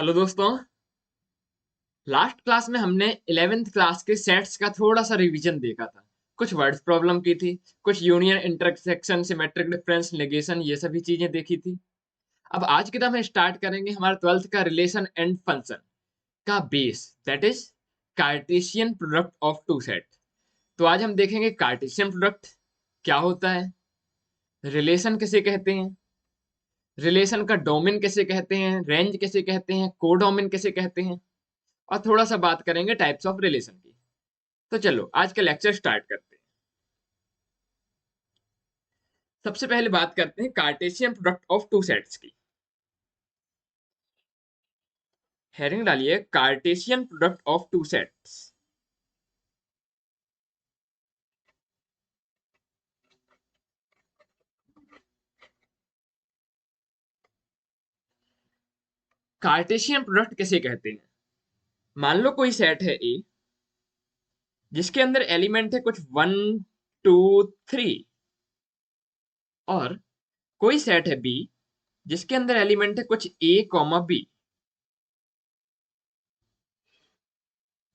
Hello दोस्तों। Last class में हमने 11th क्लास के सेट्स का थोड़ा सा रिवीजन देखा था। कुछ वर्ड्स प्रॉब्लम की थी, कुछ union, intersection, symmetric difference, negation, ये सभी चीजें देखी थी। अब आज की तरफ हम स्टार्ट करेंगे हमारा 12th का रिलेशन एंड फंक्शन का base, that is Cartesian product of two set. तो आज हम देखेंगे कार्टेशियन प्रोडक्ट क्या होता है, रिलेशन किसे कहते हैं, रिलेशन का डोमेन किसे कहते हैं, रेंज किसे कहते हैं, कोडोमेन किसे कहते हैं, और थोड़ा सा बात करेंगे टाइप्स ऑफ रिलेशन की। तो चलो आज का लेक्चर स्टार्ट करते हैं। सबसे पहले बात करते हैं Cartesian product of two sets की। हेडिंग डालिए Cartesian product of two sets. Cartesian product किसे कहते हैं? मान लो कोई सेट है ए जिसके अंदर एलिमेंट है कुछ 1 2 3, और कोई सेट है बी जिसके अंदर एलिमेंट है कुछ ए कॉमा बी।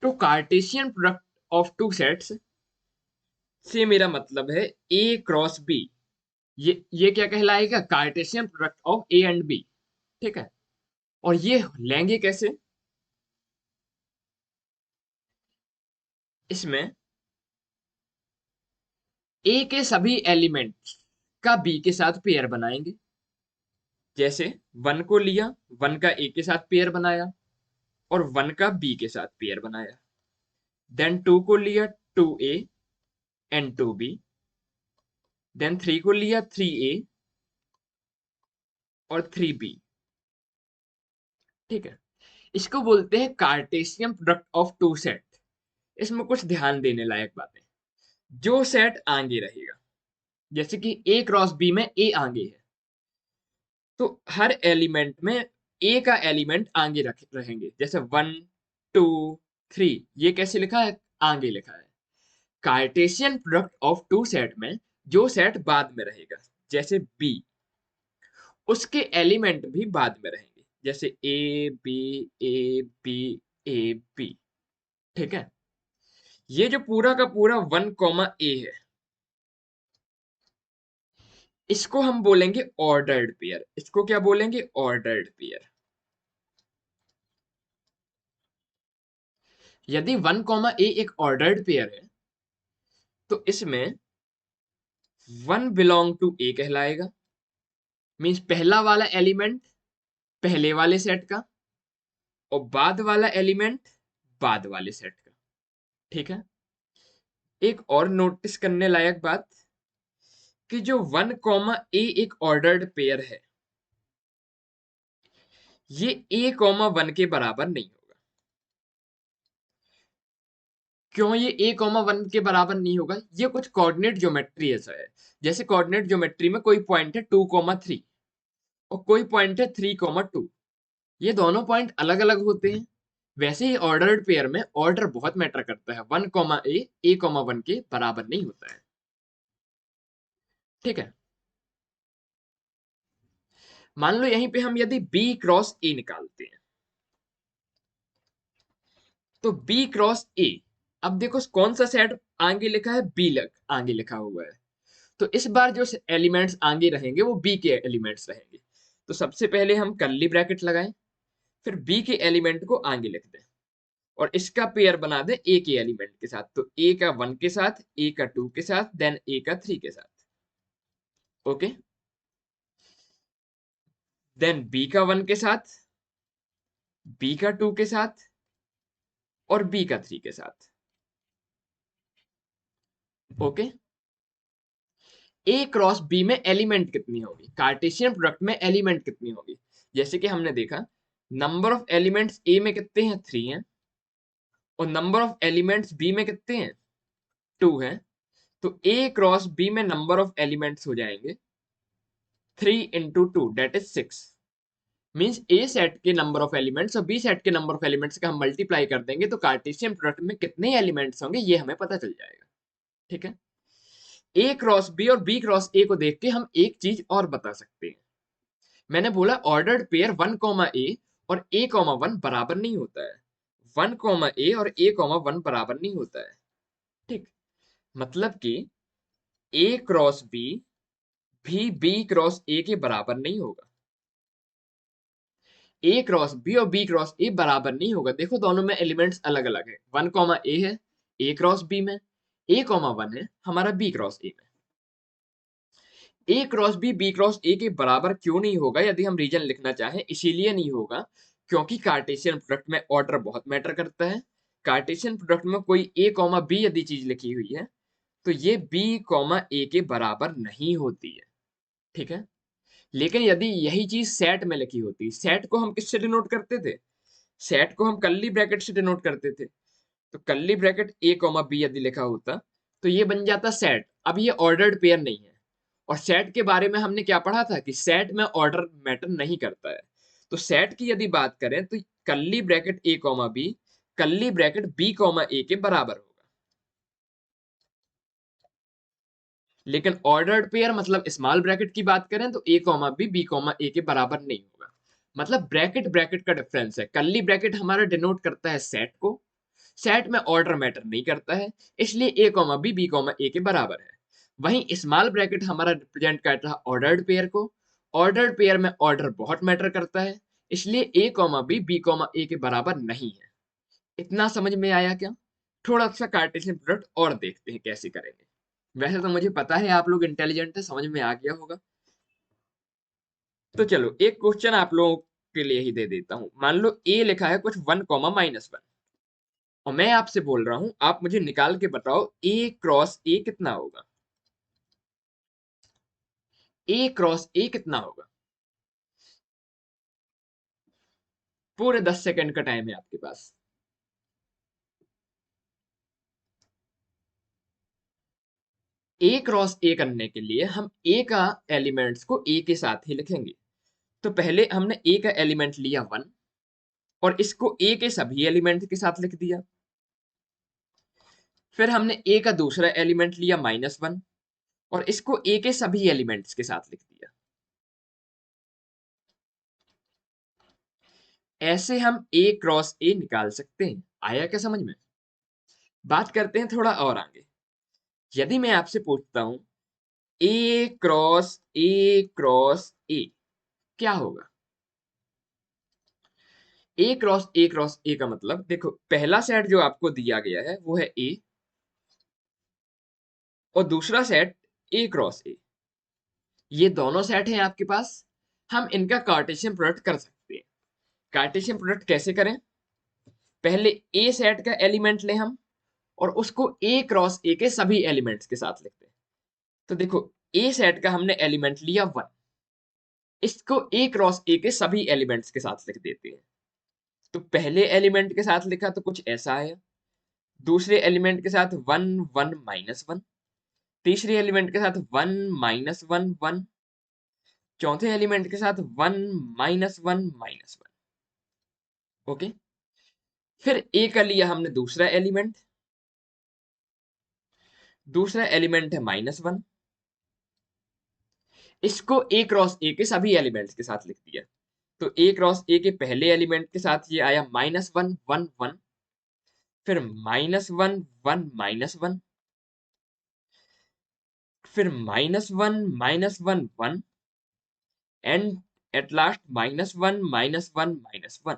तो Cartesian product of two sets से मेरा मतलब है ए क्रॉस बी। ये क्या कहलाएगा? Cartesian product of A and B. ठीक है। और ये लेंगे कैसे? इसमें ए के सभी एलिमेंट्स का बी के साथ पेयर बनाएंगे। जैसे 1 को लिया, 1 का ए के साथ पेयर बनाया, और 1 का बी के साथ पेयर बनाया। देन 2 को लिया, 2a एंड 2b। देन 3 को लिया, 3a और 3b। ठीक है। इसको बोलते हैं Cartesian product of two set. इसमें कुछ ध्यान देने लायक बातें। जो सेट आगे रहेगा, जैसे कि ए क्रॉस बी में ए आगे है, तो हर एलिमेंट में ए का एलिमेंट आगे रहेंगे। जैसे 1 2 3, ये कैसे लिखा है? आगे लिखा है। Cartesian product of two set में जो सेट बाद में रहेगा, जैसे बी, उसके एलिमेंट भी बाद में रहेंगे। जैसे A B A B A B. ठीक है। ये जो पूरा का पूरा 1 ए है, इसको हम बोलेंगे ऑर्डर्ड पेयर। इसको क्या बोलेंगे? Ordered pair. यदि 1 ए एक ऑर्डर्ड पेयर है, तो इसमें 1 बिलोंग टू ए कहलाएगा। मीन्स पहला वाला एलिमेंट पहले वाले सेट का, और बाद वाला एलिमेंट बाद वाले सेट का। ठीक है। एक और नोटिस करने लायक बात, कि जो 1 ए एक ऑर्डर्ड पेयर है, ये a 1 के बराबर नहीं होगा। क्यों ये a 1 के बराबर नहीं होगा? ये कुछ कोऑर्डिनेट ज्योमेट्री ऐसा है। जैसे कोऑर्डिनेट ज्योमेट्री में कोई पॉइंट है 2 3, और कोई पॉइंट है 3 2। ये दोनों पॉइंट अलग अलग होते हैं। वैसे ही ऑर्डर्ड पेयर में ऑर्डर बहुत मैटर करता है। 1 ए 1 के बराबर नहीं होता है। ठीक है। मान लो यहीं पे हम यदि बी क्रॉस ए निकालते हैं, तो बी क्रॉस ए, अब देखो कौन सा सेट आगे लिखा है? बी लग आगे लिखा हुआ है। तो इस बार जो एलिमेंट्स आगे रहेंगे वो बी के एलिमेंट्स रहेंगे। तो सबसे पहले हम कर्ली ब्रैकेट लगाएं, फिर बी के एलिमेंट को आगे लिख दें, और इसका पेयर बना दें ए के एलिमेंट के साथ। तो ए का 1 के साथ, ए का 2 के साथ, देन ए का 3 के साथ। ओके। देन बी का 1 के साथ, बी का 2 के साथ, और बी का 3 के साथ। ओके। ए क्रॉस बी में एलिमेंट कितनी होगी? कार्टेशियन प्रोडक्ट में एलिमेंट कितनी होगी? जैसे कि हमने देखा, नंबर ऑफ एलिमेंट्स ए में कितने हैं? 3 हैं। और नंबर ऑफ एलिमेंट्स बी में कितने हैं? 2 हैं। तो ए क्रॉस बी में नंबर ऑफ एलिमेंट्स हो जाएंगे 3 × 2, that is 6। Means A set के नंबर ऑफ एलिमेंट्स और बी सेट के नंबर ऑफ एलिमेंट्स का हम मल्टीप्लाई कर देंगे, तो कार्टेशियन प्रोडक्ट में कितने एलिमेंट्स होंगे ये हमें पता चल जाएगा। ठीक है। ए क्रॉस बी और बी क्रॉस ए को देख के हम एक चीज और बता सकते हैं। मैंने बोला ऑर्डर्ड पेयर 1 ए और a कॉमा वन बराबर नहीं होता है। 1 कॉमा ए और a कॉमा वन बराबर नहीं होता है। ठीक, मतलब कि a क्रॉस b भी b क्रॉस a के बराबर नहीं होगा। a क्रॉस b और b क्रॉस a बराबर नहीं होगा। देखो दोनों में एलिमेंट्स अलग अलग है। 1 कॉमा ए है a क्रॉस b में, a कॉमा वन है हमारा b क्रॉस a में। ए क्रॉस बी क्रॉस ए के बराबर क्यों नहीं होगा यदि हम रीजन लिखना चाहें? इसीलिए नहीं होगा क्योंकि कार्टेशियन प्रोडक्ट में ऑर्डर बहुत मैटर करता है। कार्टेशियन प्रोडक्ट में कोई ए कॉमा बी यदि चीज लिखी हुई है तो ये बी कॉमा ए के बराबर नहीं होती है। ठीक है, लेकिन यदि यही चीज सेट में लिखी होती, सेट को हम किससे डिनोट करते थे? सेट को हम कर्ली ब्रैकेट से डिनोट करते थे। तो curly bracket A comma B यदि लिखा होता तो ये बन जाता सेट। अब ये ऑर्डर्ड पेयर नहीं है। और सेट के बारे में हमने क्या पढ़ा था कि सेट में ऑर्डर मैटर नहीं करता है। तो सेट की यदि बात करें तो curly bracket A comma B curly bracket B comma A के बराबर होगा। लेकिन ऑर्डर्ड पेयर मतलब स्मॉल ब्रैकेट की बात करें तो A comma B comma A के बराबर नहीं होगा। मतलब ब्रैकेट ब्रैकेट का डिफरेंस है। कर्ली ब्रैकेट हमारा डिनोट करता है सेट को, सेट में ऑर्डर मैटर नहीं करता है, इसलिए ए कॉमा बी कॉमा ए के बराबर है। वहीं स्मॉल ब्रैकेट हमारा रिप्रेजेंट करता है ऑर्डर्ड पेयर को, ऑर्डर्ड पेयर में ऑर्डर बहुत मैटर करता है, इसलिए ए कॉमा बी कॉमा ए के बराबर नहीं है। इतना समझ में आया क्या? थोड़ा सा कार्टेशियन प्रोडक्ट और देखते हैं कैसे करेंगे। वैसे तो मुझे पता है आप लोग इंटेलिजेंट है, समझ में आ गया होगा। तो चलो एक क्वेश्चन आप लोगों के लिए ही दे देता हूं। मान लो ए लिखा है कुछ 1 कॉमा -1 और मैं आपसे बोल रहा हूं आप मुझे निकाल के बताओ ए क्रॉस ए कितना होगा। ए क्रॉस ए कितना होगा? पूरे 10 सेकंड का टाइम है आपके पास। ए क्रॉस ए करने के लिए हम ए का एलिमेंट्स को ए के साथ ही लिखेंगे। तो पहले हमने ए का एलिमेंट लिया 1 और इसको ए के सभी एलिमेंट के साथ लिख दिया। फिर हमने ए का दूसरा एलिमेंट लिया -1 और इसको ए के सभी एलिमेंट्स के साथ लिख दिया। ऐसे हम ए क्रॉस ए निकाल सकते हैं। आया क्या समझ में? बात करते हैं थोड़ा और आगे। यदि मैं आपसे पूछता हूं ए क्रॉस ए क्या होगा? ए क्रॉस ए का मतलब देखो पहला सेट जो आपको दिया गया है वो है ए और दूसरा सेट ए क्रॉस ए। ये दोनों सेट हैं आपके पास। हम इनका कार्टेशियन प्रोडक्ट कर सकते हैं। कार्टेशियन प्रोडक्ट कैसे करें? पहले ए सेट का एलिमेंट लें हम और उसको ए क्रॉस ए के सभी एलिमेंट्स के साथ लिखते हैं। तो देखो ए सेट का हमने एलिमेंट लिया 1, इसको ए क्रॉस ए के सभी एलिमेंट्स के साथ लिख देते हैं। तो पहले एलिमेंट के साथ लिखा तो कुछ ऐसा आया, दूसरे एलिमेंट के साथ 1 1 -1, तीसरे एलिमेंट के साथ 1 -1 1, चौथे एलिमेंट के साथ 1 -1 -1। ओके, फिर ए का लिया हमने दूसरा एलिमेंट, दूसरा एलिमेंट है -1, इसको ए क्रॉस ए के सभी एलिमेंट्स के साथ लिख दिया। तो ए क्रॉस ए के पहले एलिमेंट के साथ ये आया -1 1 1, फिर -1 1 -1, फिर -1 -1 1 एंड एट लास्ट -1 -1 -1।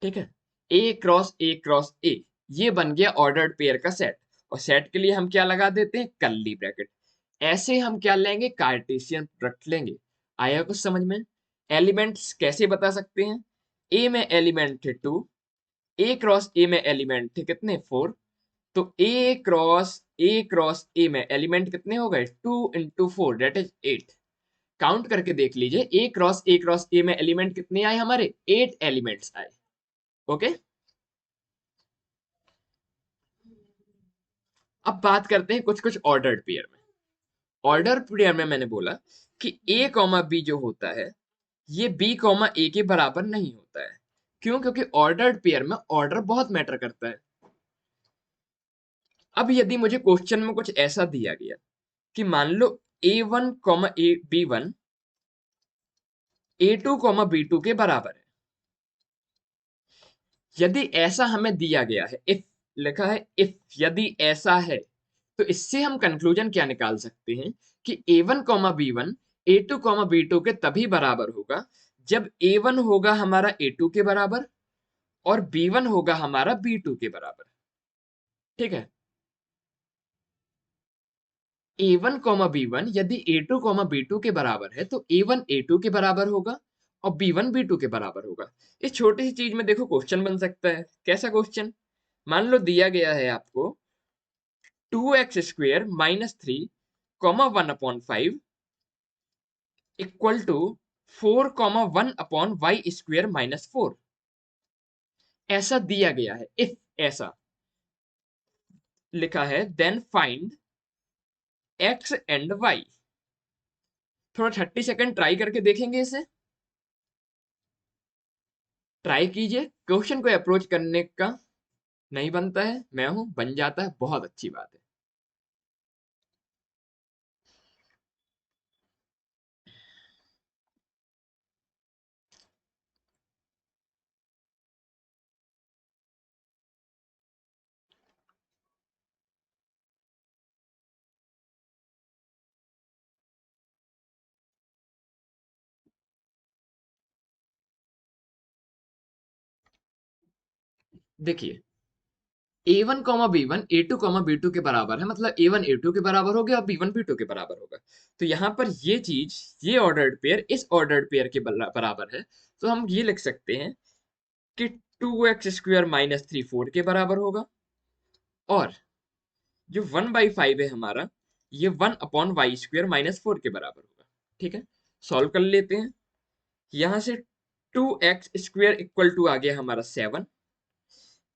ठीक है, ए क्रॉस ए ये बन गया ऑर्डर्ड पेयर का सेट। और सेट के लिए हम क्या लगा देते हैं? Curly bracket. ऐसे हम क्या लेंगे? कार्टेशियन प्रोडक्ट लेंगे। आया कुछ समझ में? एलिमेंट्स कैसे बता सकते हैं? ए में एलिमेंट थे 2, ए क्रॉस ए में एलिमेंट थे कितने? 4। तो ए क्रॉस ए में एलिमेंट कितने हो गए? 2 × 4 दैट इज 8। काउंट करके देख लीजिए ए क्रॉस ए में एलिमेंट कितने आए हमारे? 8 एलिमेंट्स आए। ओके, अब बात करते हैं कुछ कुछ ऑर्डर्ड पेयर में। ऑर्डर पेयर में मैंने बोला कि ए कॉमा बी जो होता है ये बी कॉमा ए के बराबर नहीं होता है। क्यों? क्योंकि ऑर्डर्ड पेयर में ऑर्डर बहुत मैटर करता है। अब यदि मुझे क्वेश्चन में कुछ ऐसा दिया गया कि मान लो A1 comma B one A2 comma B2 के बराबर है, यदि ऐसा हमें दिया गया है, इफ लिखा है इफ, यदि ऐसा है, तो इससे हम कंक्लूजन क्या निकाल सकते हैं कि a1 comma b1 a2 comma b2 के तभी बराबर होगा जब a1 होगा हमारा a2 के बराबर और b1 होगा हमारा b2 के बराबर। ठीक है, a1 कॉमा b1 यदि a2 कॉमा b2 के बराबर है तो a1 a2 के बराबर होगा और b1 b2 के बराबर होगा। इस छोटी सी चीज में देखो क्वेश्चन बन सकता है। कैसा क्वेश्चन? मान लो दिया गया है आपको 2x² minus 3 comma 1/5 equal to 4 comma 1/y² minus 4। ऐसा दिया गया है, इफ ऐसा लिखा है then find x and y। थोड़ा 30 सेकंड ट्राई करके देखेंगे इसे। ट्राई कीजिए, क्वेश्चन को अप्रोच करने का नहीं बनता है, मैं हूं, बन जाता है, बहुत अच्छी बात है। देखिए a1 comma b1 a2 comma b2 के बराबर है, मतलब a1 a2 के बराबर हो गया और b1 b2 के बराबर होगा। तो यहाँ पर ये चीज, ये ऑर्डर्ड पेयर इस ऑर्डर्ड पेयर के बराबर है, तो हम ये लिख सकते हैं कि 2x² माइनस 3 4 के बराबर होगा और जो 1/5 है हमारा, ये 1/y² माइनस 4 के बराबर होगा। ठीक है, सॉल्व कर लेते हैं। यहां से 2x² इक्वल टू आ गया हमारा 7,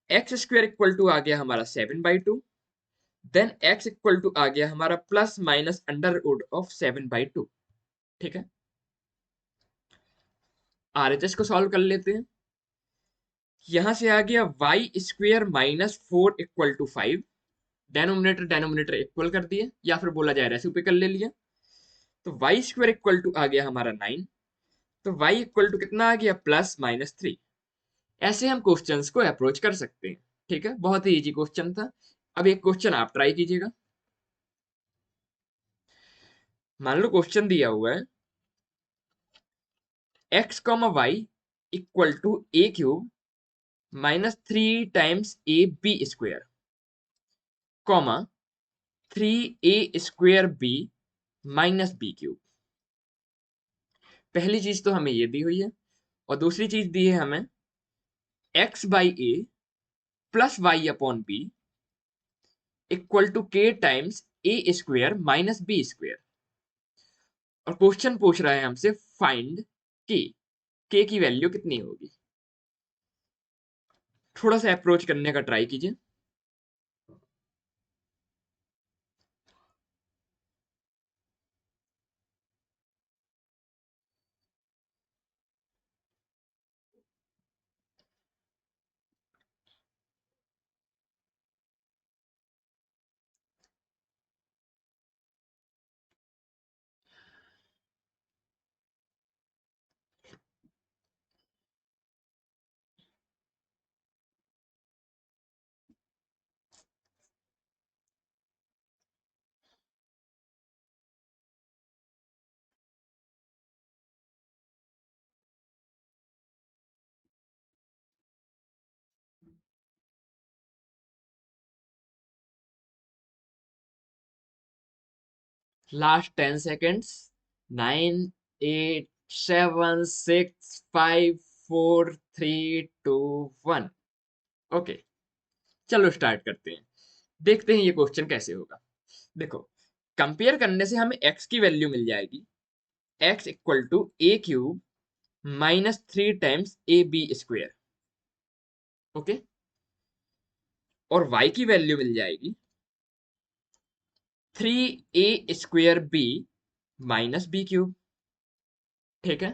x² इक्वल टू आ गया हमारा 7/2, देन x इक्वल टू आ गया हमारा plus minus under root of 7/2। ठीक है, आरएचएस को सॉल्व कर लेते हैं। यहां से आ गया y² minus 4 equal to 5, denominator denominator equal कर दिए, या फिर बोला जाए रेसिप्रोकल ले लिया। तो y² इक्वल टू आ गया हमारा 9, तो y इक्वल टू कितना आ गया प्लस माइनस 3। ऐसे हम क्वेश्चंस को अप्रोच कर सकते हैं। ठीक है, बहुत ही इजी क्वेश्चन था। अब एक क्वेश्चन आप ट्राई कीजिएगा। मान लो क्वेश्चन दिया हुआ है x comma y equal to a³ minus 3 times ab² comma 3a² b minus b³। पहली चीज तो हमें ये दी हुई है और दूसरी चीज दी है हमें x/a plus y/b equal to k times a² minus b²। और क्वेश्चन पूछ रहा है हमसे फाइंड k की वैल्यू कितनी होगी। थोड़ा सा अप्रोच करने का ट्राई कीजिए। Last 10 seconds. 9 8 7 6 5 4 3 2 1। ओके, चलो स्टार्ट करते हैं। देखते हैं ये क्वेश्चन कैसे होगा। देखो, कंपेयर करने से हमें x की वैल्यू मिल जाएगी x equal to a³ minus 3 times ab²। Okay, और y की वैल्यू मिल जाएगी 3a² b माइनस b³। ठीक है,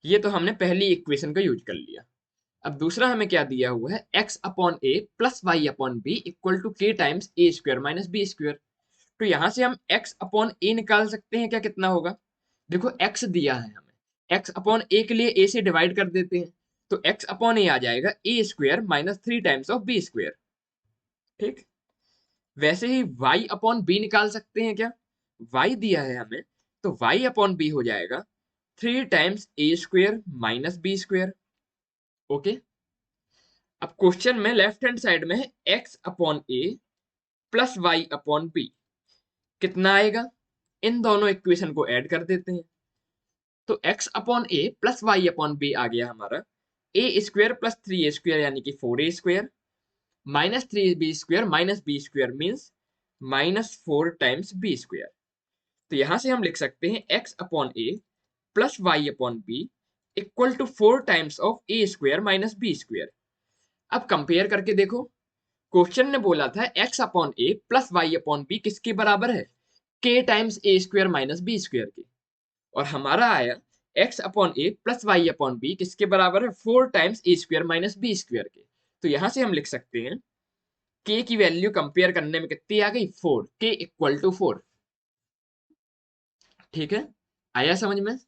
ये तो हमने पहली इक्वेशन का यूज कर लिया। अब दूसरा हमें क्या दिया हुआ है x/a plus y/b equal to k times a² minus b²। तो यहां से हम x/a निकाल सकते हैं क्या, कितना होगा। देखो x दिया है हमें, x/a के लिए a से डिवाइड कर देते हैं, तो x अपॉन ए आ जाएगा A square minus 3 times of B square. ठीक, वैसे ही y अपॉन बी निकाल सकते हैं क्या? y दिया है हमें, तो y अपॉन बी हो जाएगा 3 times A square minus B square. Okay, अब क्वेश्चन में लेफ्ट हैंड साइड में है x upon A plus Y upon B, कितना आएगा? इन दोनों इक्वेशन को ऐड कर देते हैं। तो x upon A plus Y upon B आ गया हमारा A square plus 3 A square यानी कि 4 A square minus 3 B square minus B square means minus 4 times B square. तो यहां से हम लिख सकते हैं x upon A plus Y upon B equal to 4 times of A square minus B square. अब कंपेयर करके देखो, क्वेश्चन ने बोला था x upon A plus Y upon B किसके बराबर है? k times A square minus B square के। और हमारा आया x upon A plus Y upon B किसके बराबर है? 4 times A square minus B square के। तो यहां से हम लिख सकते हैं k की वैल्यू कंपेयर करने में कितनी आ गई? 4, k इक्वल टू 4। ठीक है, आया समझ में?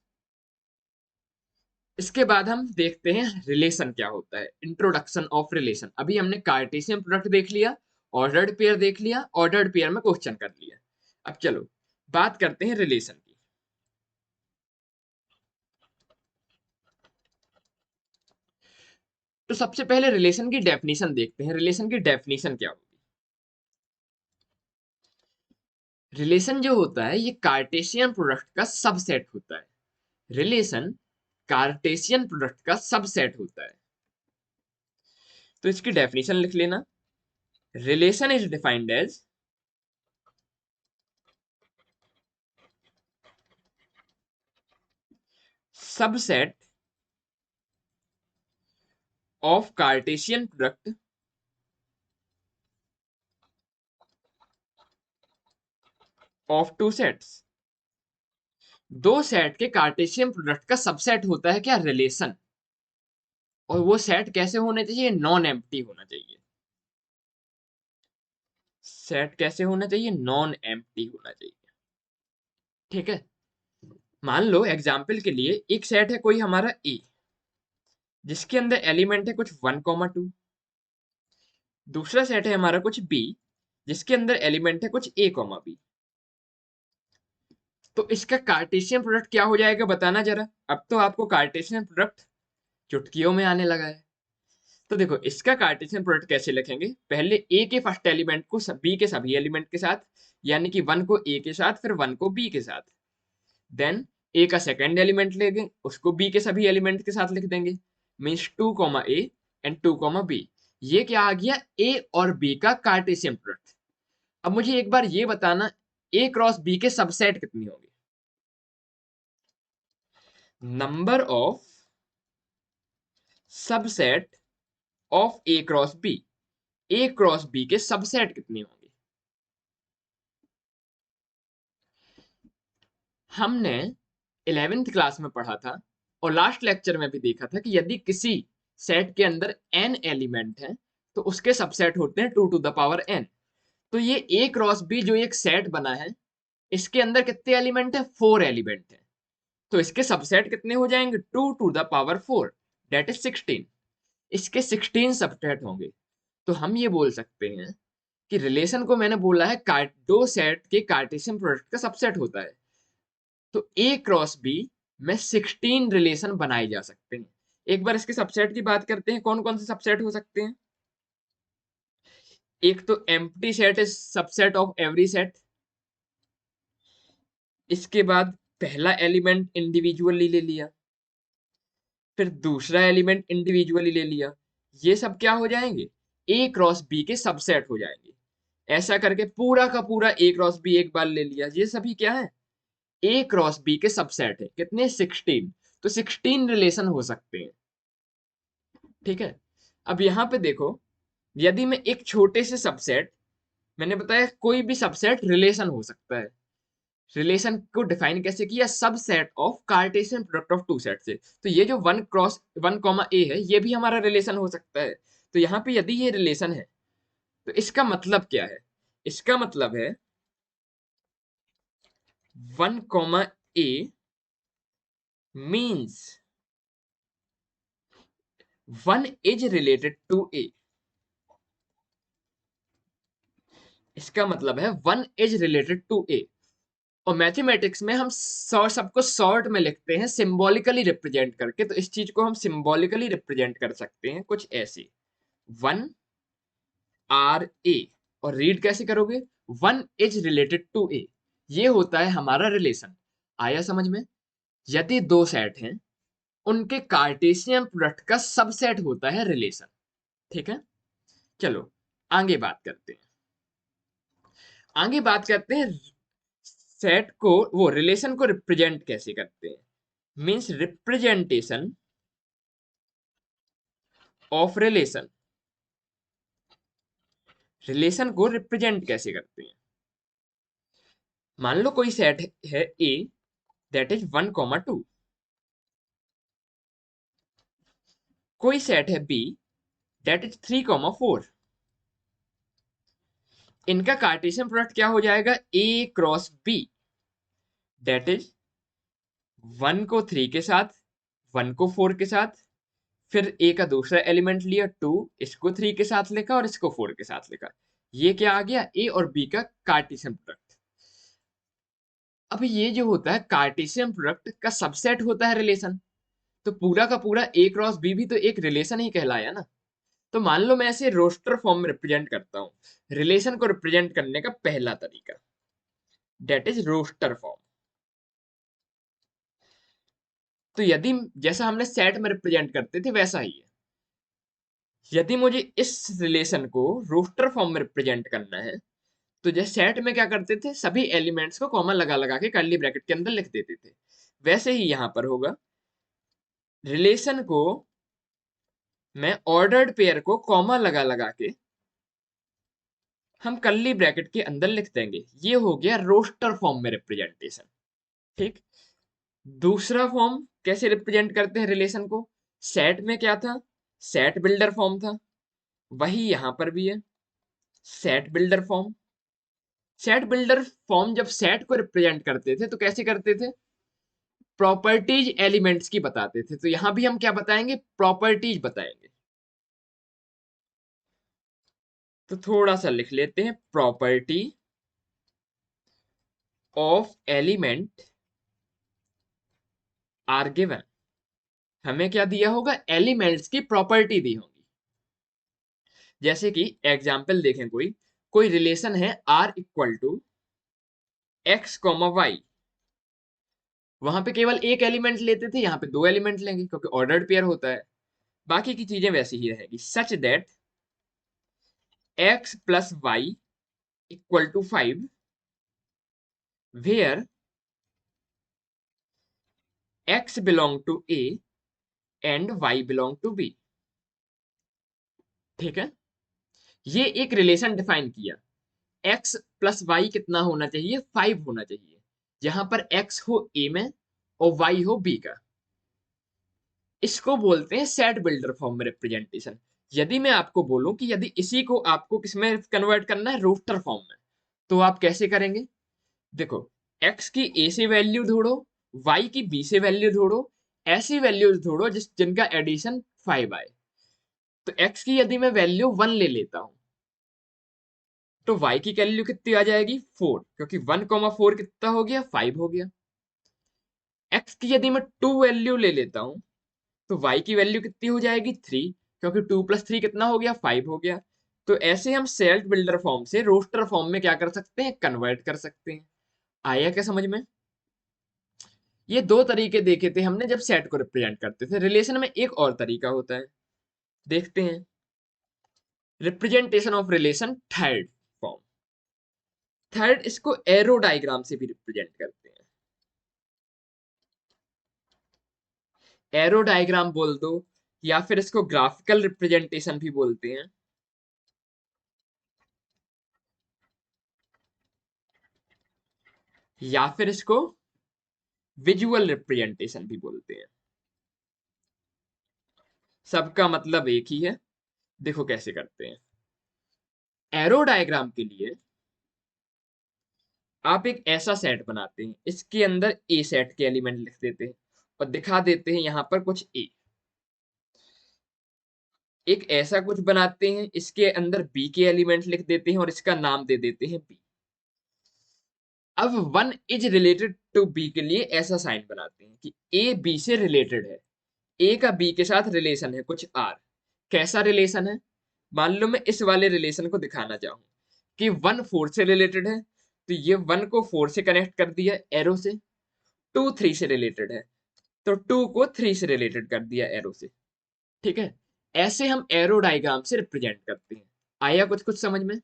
इसके बाद हम देखते हैं रिलेशन क्या होता है, इंट्रोडक्शन ऑफ रिलेशन। अभी हमने कार्टेशियन प्रोडक्ट देख लिया, ऑर्डर्ड पेयर देख लिया, ऑर्डर्ड पेयर में क्वेश्चन कर लिया। अब चलो बात करते हैं रिलेशन की। तो सबसे पहले रिलेशन की डेफिनेशन देखते हैं। रिलेशन की डेफिनेशन क्या होगी? रिलेशन जो होता है ये कार्टेशियन प्रोडक्ट का सबसेट होता है। रिलेशन कार्टेशियन प्रोडक्ट का सबसेट होता है। तो इसकी डेफिनेशन लिख लेना। Relation is defined as subset of cartesian product of two sets. दो सेट के कार्टेशियन प्रोडक्ट का सबसेट होता है क्या? रिलेशन। और वो सेट कैसे होने चाहिए? नॉन एम्प्टी होना चाहिए। सेट कैसे होना चाहिए? नॉन एम्प्टी होना चाहिए। ठीक है, मान लो एग्जाम्पल के लिए एक सेट है कोई हमारा ए, जिसके अंदर एलिमेंट है कुछ 1, 2। दूसरा सेट है हमारा कुछ बी, जिसके अंदर एलिमेंट है कुछ a, b। तो इसका कार्टेशियन प्रोडक्ट क्या हो जाएगा बताना जरा। अब तो आपको कार्टेशियन प्रोडक्ट चुटकियों में आने लगा है। तो देखो इसका कार्टेशियन प्रोडक्ट कैसे लिखेंगे? पहले ए के फर्स्ट एलिमेंट को बी के सभी एलिमेंट के साथ, यानी कि 1 को ए के साथ फिर 1 को बी के साथ। देन ए का सेकंड एलिमेंट लेंगे, उसको बी के सभी एलिमेंट के साथ लिख देंगे, मीन्स 2, ए एंड 2, बी। ये क्या आ गया? ए और बी का कार्टेशियन प्रोडक्ट। अब मुझे एक बार ये बताना, ए क्रॉस बी के सबसेट कितनी होंगे? Number of subset of A cross B. A cross B के सबसेट कितने होंगे? हमने 11th क्लास में पढ़ा था और लास्ट लेक्चर में भी देखा था कि यदि किसी सेट के अंदर n एलिमेंट है तो उसके सबसेट होते हैं 2 टू द पावर n। तो ये a क्रॉस b जो एक सेट बना है, इसके अंदर कितने एलिमेंट है? 4 एलिमेंट है। तो इसके सबसेट कितने हो जाएंगे? 2 to the power 4, that is 16। इसके 16 सबसेट होंगे। तो हम ये बोल सकते हैं कि रिलेशन को मैंने बोला है दो सेट के कार्टेशियन प्रोडक्ट का सबसेट होता है। तो ए क्रॉस बी में 16 रिलेशन बनाए जा सकते हैं। एक बार इसके सबसेट की बात करते हैं, कौन कौन से सबसेट हो सकते हैं। एक तो empty set is subset of every set. इसके बाद पहला एलिमेंट इंडिविजुअली ले लिया, फिर दूसरा एलिमेंट इंडिविजुअली ले लिया। ये सब क्या हो जाएंगे? ए क्रॉस बी के सबसेट हो जाएंगे। ऐसा करके पूरा का पूरा ए क्रॉस बी एक बार ले लिया, ये सभी क्या है? ए क्रॉस बी के सबसेट है। कितने? 16। तो 16 रिलेशन हो सकते हैं। ठीक है, अब यहां पे देखो, यदि मैं एक छोटे से सबसेट, मैंने बताया कोई भी सबसेट रिलेशन हो सकता है। रिलेशन को डिफाइन कैसे किया? Subset of cartesian product of two set से। तो ये जो 1 क्रॉस 1, ए है, ये भी हमारा रिलेशन हो सकता है। तो यहाँ पे यदि ये रिलेशन है तो इसका मतलब क्या है? इसका मतलब है 1, A means one is related to A. इसका मतलब है one is related to A. और मैथमेटिक्स में हम सबको शॉर्ट में लिखते हैं सिंबॉलिकली रिप्रेजेंट करके, तो इस चीज को हम सिंबॉलिकली रिप्रेजेंट कर सकते हैं कुछ ऐसे, वन आर ए। और रीड कैसे करोगे, वन इज रिलेटेड टू ए। ये होता है हमारा रिलेशन। आया समझ में? यदि दो सेट हैं, उनके कार्टेशियन प्रोडक्ट का सबसेट होता है रिलेशन। ठीक है, चलो आगे बात करते हैं। आगे बात करते हैं सेट को, वो रिलेशन को रिप्रेजेंट कैसे करते हैं। Means representation of relation. Relation को रिप्रेजेंट कैसे करते हैं। मान लो कोई सेट है ए, दैट इज 1, 2। कोई सेट है बी, दैट इज 3, 4। इनका कार्टेशियन प्रोडक्ट क्या हो जाएगा, ए क्रॉस बी, दैट इज 1 को 3 के साथ, 1 को 4 के साथ, फिर ए का दूसरा एलिमेंट लिया 2, इसको 3 के साथ लिखा और इसको 4 के साथ लिखा। ये क्या आ गया, ए और बी का कार्टेशियन प्रोडक्ट। अब ये जो होता है कार्टेशियन प्रोडक्ट का सबसेट होता है रिलेशन। तो पूरा का पूरा ए क्रॉस बी भी तो एक रिलेशन ही कहलाया ना। तो मान लो मैं ऐसे रोस्टर फॉर्म में रिप्रेजेंट करता हूँ। रिलेशन को रिप्रेजेंट करने का पहला तरीका, डेट इज रोस्टर फॉर्म। तो यदि जैसा हमने सेट में रिप्रेजेंट करते थे वैसा ही है। यदि मुझे इस रिलेशन को रोस्टर फॉर्म में रिप्रेजेंट करना है, तो जैसे सेट में क्या करते थे, सभी एलिमेंट्स को कॉमा लगा लगा के कर्ली ब्रैकेट के अंदर लिख देते थे, वैसे ही यहां पर होगा। रिलेशन को मैं ऑर्डर्ड पेयर को कॉमा लगा लगा के हम कर्ली ब्रैकेट के अंदर लिख देंगे। ये हो गया रोस्टर फॉर्म में रिप्रेजेंटेशन। ठीक। दूसरा फॉर्म कैसे रिप्रेजेंट करते हैं रिलेशन को, सेट में क्या था, सेट बिल्डर फॉर्म था, वही यहां पर भी है, set builder form. Set builder form जब सेट को रिप्रेजेंट करते थे तो कैसे करते थे, प्रॉपर्टीज एलिमेंट्स की बताते थे। तो यहां भी हम क्या बताएंगे, प्रॉपर्टीज बताएंगे। तो थोड़ा सा लिख लेते हैं, property of element are given. हमें क्या दिया होगा, एलिमेंट्स की प्रॉपर्टी दी होगी। जैसे कि एग्जाम्पल देखें, कोई कोई रिलेशन है R equal to x, y। वहां पे केवल एक एलिमेंट लेते थे, यहाँ पे दो एलिमेंट लेंगे क्योंकि ऑर्डर्ड पेयर होता है। बाकी की चीजें वैसी ही रहेगी, such that x + y = 5, where x belong to a and y belong to b। ठीक है, ये एक रिलेशन डिफाइन किया। x + y कितना होना चाहिए, 5 होना चाहिए, जहां पर x हो a में और y हो b का। इसको बोलते हैं सेट बिल्डर फॉर्म में रिप्रेजेंटेशन। यदि मैं आपको बोलूं कि यदि इसी को आपको किसमें कन्वर्ट करना है, रोस्टर फॉर्म में, तो आप कैसे करेंगे। देखो, x की a से वैल्यू ढूंढो, y की b से वैल्यू ढूंढो, ऐसी वैल्यूज ढूंढो जिनका एडिशन 5 आए। तो x की यदि मैं वैल्यू 1 ले लेता हूं, तो y की वैल्यू कितनी आ जाएगी, 4, क्योंकि 1, 4 कितना हो गया, 5 हो गया। x की यदि मैं 2 वैल्यू ले लेता हूं, तो y की वैल्यू कितनी हो जाएगी, 3, क्योंकि 2 + 3 कितना हो गया, 5 हो गया। तो ऐसे हम सेट बिल्डर फॉर्म से रोस्टर फॉर्म में क्या कर सकते हैं, कन्वर्ट कर सकते हैं। आया क्या समझ में? ये दो तरीके देखे थे हमने जब सेट को रिप्रेजेंट करते थे। रिलेशन में एक और तरीका होता है, देखते हैं। Representation of relation third form. Third, इसको एरो डायग्राम से भी रिप्रेजेंट करते हैं। एरो डायग्राम बोल दो, या फिर इसको ग्राफिकल रिप्रेजेंटेशन भी बोलते हैं, या फिर इसको विजुअल रिप्रेजेंटेशन भी बोलते हैं। सबका मतलब एक ही है। देखो कैसे करते हैं। एरो डायग्राम के लिए आप एक ऐसा सेट बनाते हैं, इसके अंदर ए सेट के एलिमेंट लिख देते हैं और दिखा देते हैं यहां पर कुछ ए। एक ऐसा कुछ बनाते हैं, इसके अंदर बी के एलिमेंट लिख देते हैं और इसका नाम दे देते हैं बी। अब one is related to B के लिए ऐसा साइन बनाते हैं कि ए बी से रिलेटेड है, ए का बी के साथ रिलेशन है कुछ आर। कैसा रिलेशन है? मान लो मैं इस वाले रिलेशन को दिखाना चाहूं कि वन फोर से रिलेटेड है, तो ये वन को फोर से कनेक्ट कर दिया एरो से। टू थ्री से रिलेटेड है, तो टू को थ्री से रिलेटेड कर दिया एरो से। ठीक है, ऐसे हम एरो डायग्राम से रिप्रेजेंट करते हैं। आया कुछ कुछ समझ में?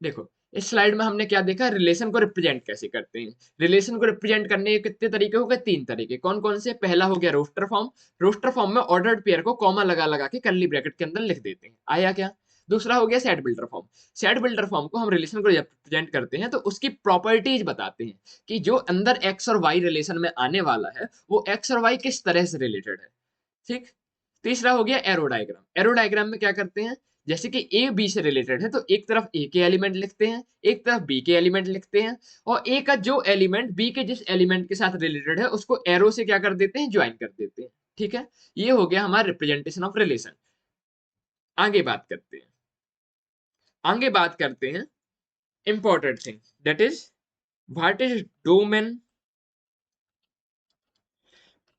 देखो, इस स्लाइड में हमने क्या देखा, रिलेशन को रिप्रेजेंट कैसे करते हैं। रिलेशन को रिप्रेजेंट करने के कितने तरीके हो गए? तीन तरीके। कौन कौन से? पहला हो गया रोस्टर फॉर्म। रोस्टर फॉर्म में ऑर्डर्ड पेयर को कॉमा लगा लगा के कर्ली ब्रैकेट के अंदर लिख देते हैं। आया क्या? दूसरा हो गया set builder form. Set builder form को हम रिलेशन को रिप्रेजेंट करते हैं तो उसकी प्रॉपर्टीज बताते हैं कि जो अंदर एक्स और वाई रिलेशन में आने वाला है वो एक्स और वाई किस तरह से रिलेटेड है। ठीक। तीसरा हो गया एरो डायग्राम। एरो डायग्राम में क्या करते हैं, जैसे कि ए बी से रिलेटेड है तो एक तरफ ए के एलिमेंट लिखते हैं, एक तरफ बी के एलिमेंट लिखते हैं, और ए का जो एलिमेंट बी के जिस एलिमेंट के साथ रिलेटेड है उसको एरो से क्या कर देते हैं, ज्वाइन कर देते हैं। ठीक है, ये हो गया हमारा रिप्रेजेंटेशन ऑफ रिलेशन। आगे बात करते हैं, आगे बात करते हैं important thing, that is what is domain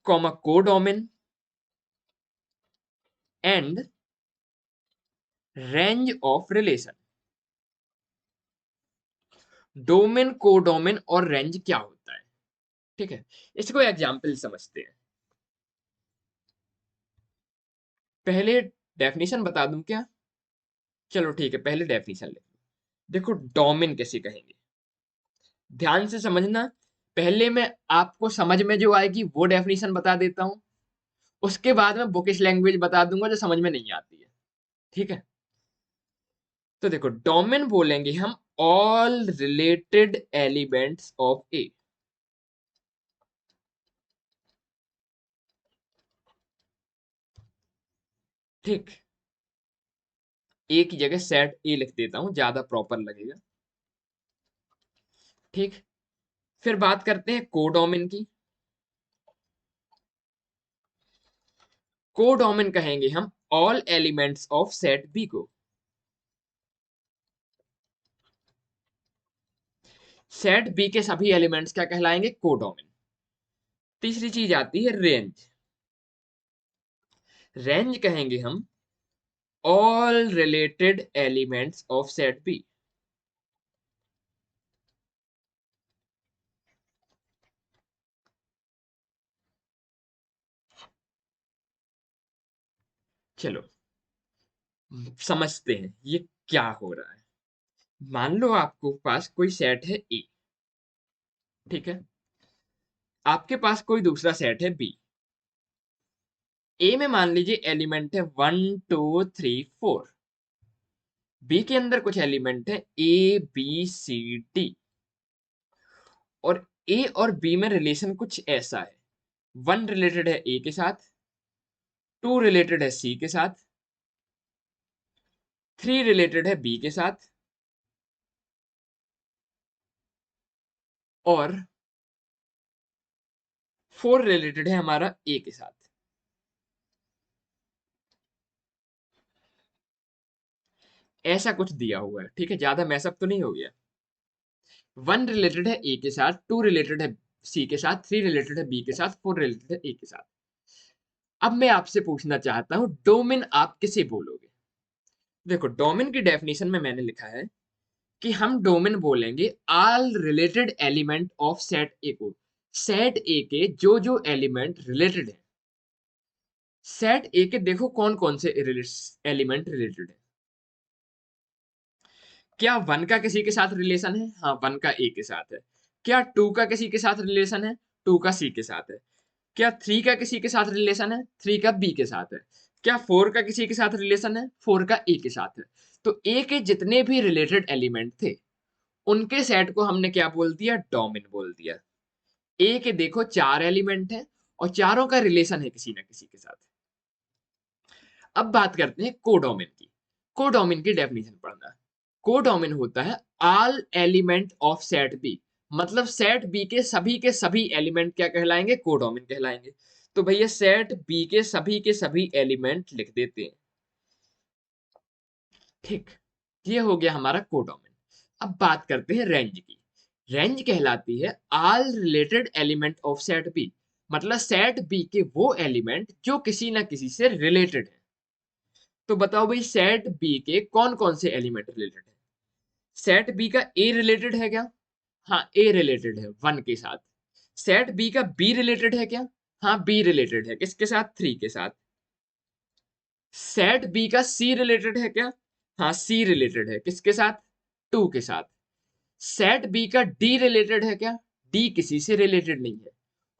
comma codomain and range of relation. Domain, codomain और रेंज क्या होता है? ठीक है, इसको एग्जाम्पल समझते हैं। पहले डेफिनेशन बता दूं क्या? चलो ठीक है, पहले डेफिनेशन ले। देखो डोमेन कैसे कहेंगे, ध्यान से समझना। पहले मैं आपको समझ में जो आएगी वो डेफिनेशन बता देता हूं, उसके बाद में बुकिश लैंग्वेज बता दूंगा जो समझ में नहीं आती है। ठीक है, तो देखो डोमेन बोलेंगे हम ऑल रिलेटेड एलिमेंट्स ऑफ ए। ठीक, ए की जगह सेट ए लिख देता हूं, ज्यादा प्रॉपर लगेगा। ठीक, फिर बात करते हैं कोडोमेन की। कोडोमेन कहेंगे हम all elements of set B को। सेट बी के सभी एलिमेंट्स क्या कहलाएंगे? कोडोमेन। तीसरी चीज आती है रेंज। रेंज कहेंगे हम all related elements of set B. चलो समझते हैं ये क्या हो रहा है। मान लो आपको पास कोई सेट है ए, ठीक है, आपके पास कोई दूसरा सेट है बी। ए में मान लीजिए एलिमेंट है 1 2 3 4, बी के अंदर कुछ एलिमेंट है ए बी सी डी, और ए और बी में रिलेशन कुछ ऐसा है, वन रिलेटेड है ए के साथ, टू रिलेटेड है सी के साथ, थ्री रिलेटेड है बी के साथ, और फोर रिलेटेड है हमारा ए के साथ। ऐसा कुछ दिया हुआ है। ठीक है, ज्यादा मैसअप तो नहीं हो गया। वन रिलेटेड है ए के साथ, टू रिलेटेड है सी के साथ, थ्री रिलेटेड है बी के साथ, फोर रिलेटेड है ए के साथ। अब मैं आपसे पूछना चाहता हूं डोमेन आप किसे बोलोगे? देखो डोमेन की डेफिनेशन में मैंने लिखा है कि हम डोमेन बोलेंगे all related element of set ए को। सेट ए के जो जो एलिमेंट रिलेटेड है, सेट ए के देखो कौन कौन से एलिमेंट रिलेटेड है। क्या वन का किसी के साथ रिलेशन है? हाँ, वन का ए के साथ है। क्या टू का किसी के साथ रिलेशन है? टू का सी के साथ है। क्या थ्री का किसी के साथ रिलेशन है? थ्री का बी के साथ है। क्या फोर का किसी के साथ रिलेशन है? फोर का ए के साथ है। तो ए के जितने भी रिलेटेड एलिमेंट थे उनके सेट को हमने क्या बोल दिया? डोमेन बोल दिया। ए के देखो चार एलिमेंट है और चारों का रिलेशन है किसी ना किसी के साथ। अब बात करते हैं कोडोमेन की। कोडोमेन की डेफिनेशन पढ़ना। कोडोमेन होता है all element of set B, मतलब सेट बी के सभी एलिमेंट क्या कहलाएंगे? कोडोमेन कहलाएंगे। तो भैया सेट बी के सभी एलिमेंट लिख देते हैं। ठीक, ये हो गया हमारा कोडोमेन। अब बात करते हैं रेंज की। रेंज कहलाती है all related element of set B, मतलब सेट बी के वो एलिमेंट जो किसी ना किसी से रिलेटेड है। तो बताओ भाई सेट बी के कौन कौन से एलिमेंट रिलेटेड है? सेट बी का ए रिलेटेड है क्या? हाँ, ए रिलेटेड है 1 के साथ। सेट बी का बी रिलेटेड है क्या? हाँ, बी रिलेटेड है, किसके साथ? 3 के साथ। सेट बी का सी रिलेटेड है क्या? हाँ, सी रिलेटेड है, किसके साथ? 2 के साथ। सेट बी का डी रिलेटेड है क्या? डी किसी से रिलेटेड नहीं है।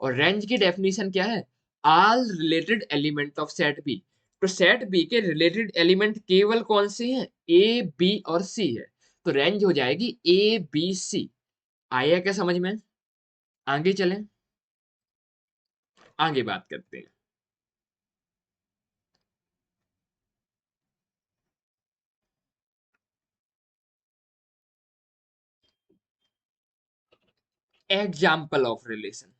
और रेंज की डेफिनेशन क्या है? All related element of set B. तो सेट बी के रिलेटेड एलिमेंट केवल कौन से हैं? ए, बी और सी है। तो रेंज हो जाएगी ए, बी, सी। आया क्या समझ में? आगे चलें, आगे बात करते हैं। Example of relation.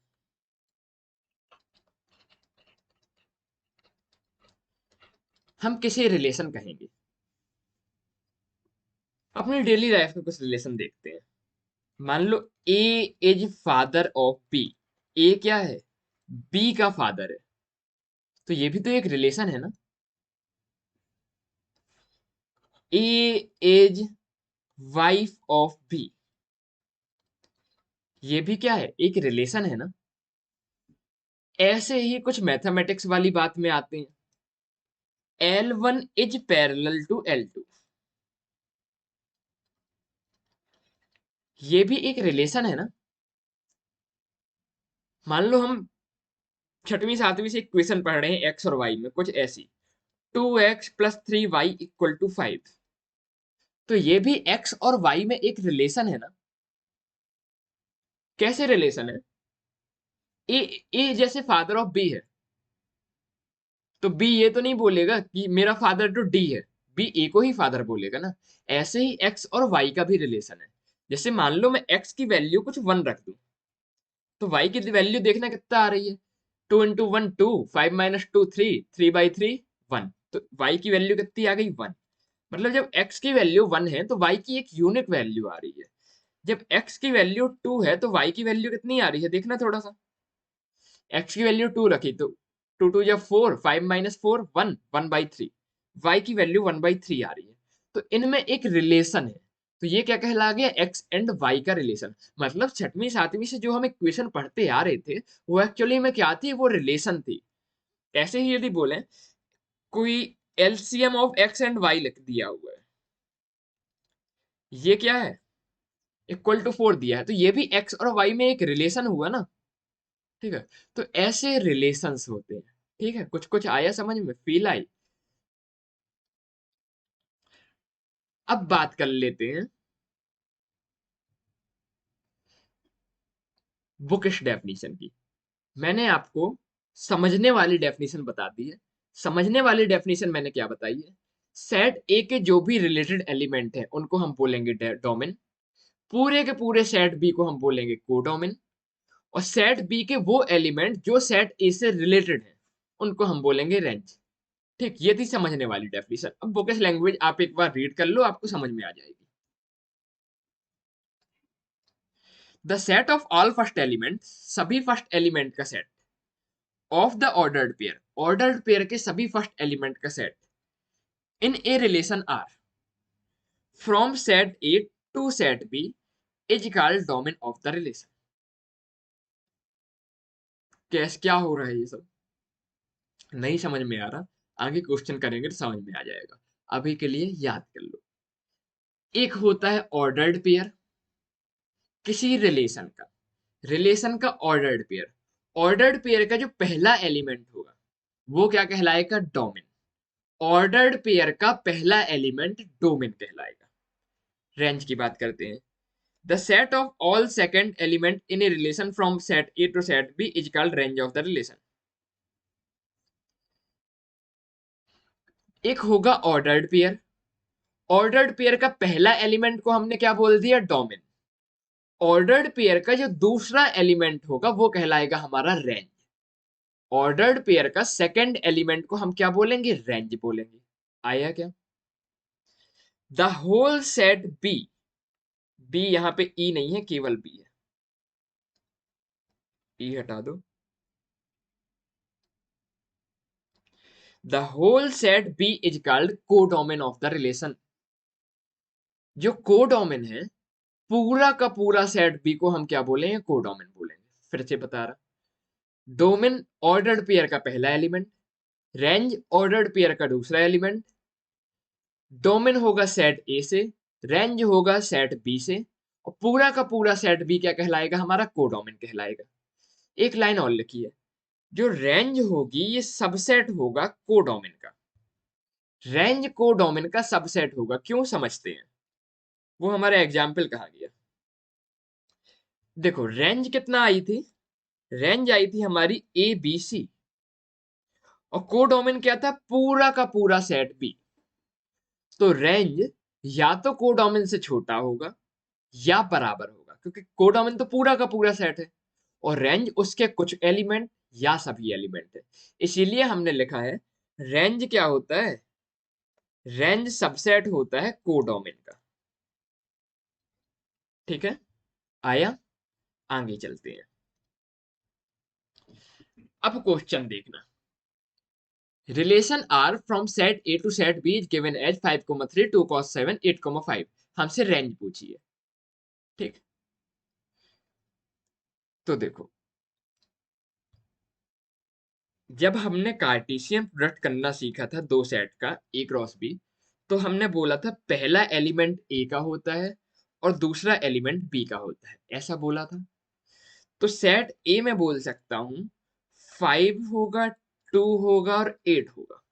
हम किसे रिलेशन कहेंगे? अपनी डेली लाइफ में कुछ रिलेशन देखते हैं। मान लो ए इज फादर ऑफ बी। ए क्या है? बी का फादर है। तो ये भी तो एक रिलेशन है ना। ए इज वाइफ ऑफ बी, ये भी क्या है? एक रिलेशन है ना। ऐसे ही कुछ मैथमेटिक्स वाली बात में आते हैं। L1 is parallel to L2, ये भी एक रिलेशन है ना। मान लो हम छठवीं सातवीं से इक्वेशन पढ़ रहे हैं एक्स और वाई में कुछ ऐसी। 2x + 3y = 5। तो ये भी एक्स और वाई में एक रिलेशन है ना। कैसे रिलेशन है? ए, ए जैसे फादर ऑफ बी है, तो बी ये तो नहीं बोलेगा कि मेरा फादर तो डी है। बी ए को ही फादर बोलेगा ना। ऐसे ही एक्स और वाई का भी रिलेशन है। जैसे मान लो मैं एक्स की वैल्यू कुछ 1 रख दूं, तो वाई की वैल्यू देखना कितना आ रही है। 2 × 1 2, 5 - 2 3, 3/3 1। तो वाई की वैल्यू कितनी आ गई? 1। मतलब जब x की वैल्यू 1 है तो y की एक यूनिक वैल्यू आ रही है। जब x की वैल्यू 2 है तो y की वैल्यू कितनी आ रही है? देखना थोड़ा सा। x की वैल्यू 2 रखी तो 2 2 या 4, 5 - 4 1, 1/3। y की वैल्यू 1/3 आ रही है। तो इनमें एक रिलेशन है। तो ये क्या कहला गया? x एंड y का रिलेशन। मतलब छठवीं सातवीं से जो हम इक्वेशन पढ़ते आ रहे थे वो एक्चुअली में क्या थी? वो रिलेशन थी। ऐसे ही यदि बोले कोई LCM of x and y लिख दिया हुआ है, ये क्या है? =4 दिया है, तो ये भी एक्स और वाई में एक रिलेशन हुआ ना। ठीक है, तो ऐसे रिलेशंस होते हैं। ठीक है, कुछ कुछ आया समझ में, फील आई? अब बात कर लेते हैं बुकिश डेफिनेशन की। मैंने आपको समझने वाली डेफिनेशन बता दी है। समझने वाली डेफिनेशन मैंने क्या बताई है? सेट ए के जो भी रिलेटेड एलिमेंट है उनको हम बोलेंगे डोमेन। पूरे के पूरे सेट बी को हम बोलेंगे कोडोमेन। और सेट बी के वो एलिमेंट जो सेट ए से रिलेटेड है उनको हम बोलेंगे रेंज। ठीक, ये थी समझने वाली डेफिनेशन। अब बुकिश लैंग्वेज आप एक बार रीड कर लो, आपको समझ में आ जाएगी। The set of all first element, सभी फर्स्ट एलिमेंट का सेट। Of the ordered pair, ordered pair के सभी फर्स्ट एलिमेंट का सेट। In a relation R, from set A to set B, is called domain of the relation. कैस क्या हो रहा है ये सब? नहीं समझ में आ रहा? आगे क्वेश्चन करेंगे तो समझ में आ जाएगा। अभी के लिए याद कर लो। एक होता है ऑर्डर्ड पेयर किसी रिलेशन का। रिलेशन का ऑर्डर्ड पेयर। ऑर्डर्ड पेयर का जो पहला एलिमेंट होगा वो क्या कहलाएगा? डोमेन। ऑर्डर्ड पेयर का पहला एलिमेंट डोमेन कहलाएगा। रेंज की बात करते हैं। The set of all second element in a relation from set A to set B is called range of the relation. एक होगा ऑर्डर्ड पेयर। ऑर्डर्ड पेयर का पहला एलिमेंट को हमने क्या बोल दिया? डोमेन। ऑर्डर्ड पेयर का जो दूसरा एलिमेंट होगा वो कहलाएगा हमारा रेंज। ऑर्डर्ड पेयर का सेकंड एलिमेंट को हम क्या बोलेंगे? रेंज बोलेंगे। आया क्या? The whole set B, B यहां पे ई नहीं है, केवल बी है, ई हटा दो। The whole set B is called codomain of the relation. जो कोडोमेन है, पूरा का पूरा सेट बी को हम क्या बोलेंगे? कोडोमेन बोलेंगे। फिर से बता रहा, डोमेन ऑर्डर्ड पेयर का पहला एलिमेंट, रेंज ऑर्डर्ड पेयर का दूसरा एलिमेंट, डोमेन होगा सेट ए से, रेंज होगा सेट बी से, और पूरा का पूरा सेट बी क्या कहलाएगा? हमारा कोडोमेन कहलाएगा। एक लाइन और लिखी है, जो रेंज होगी ये सबसेट होगा कोडोमेन का। रेंज कोडोमेन का सबसेट होगा, क्यों समझते हैं? वो हमारा एग्जाम्पल कहा गया। देखो रेंज कितना आई थी? रेंज आई थी हमारी ए बी सी, और कोडोमेन क्या था? पूरा का पूरा सेट बी। तो रेंज या तो कोडोमेन से छोटा होगा या बराबर होगा, क्योंकि कोडोमेन तो पूरा का पूरा सेट है, और रेंज उसके कुछ एलिमेंट या सभी एलिमेंट है। इसीलिए हमने लिखा है रेंज क्या होता है? रेंज सबसेट होता है कोडोमेन का। ठीक है, आया? आगे चलते हैं। अब क्वेश्चन देखना, relation R from set A to set B is given as 5,3 2 cos 7 8,5। हमसे रेंज पूछी है। ठीक, तो देखो जब हमने कार्टेशियन प्रोडक्ट करना सीखा था दो सेट का ए क्रॉस बी, तो हमने बोला था पहला एलिमेंट ए का होता है और दूसरा एलिमेंट बी का होता है, ऐसा बोला था। तो सेट ए में बोल सकता हूं 5 होगा, 2 होगा और 8 होगा,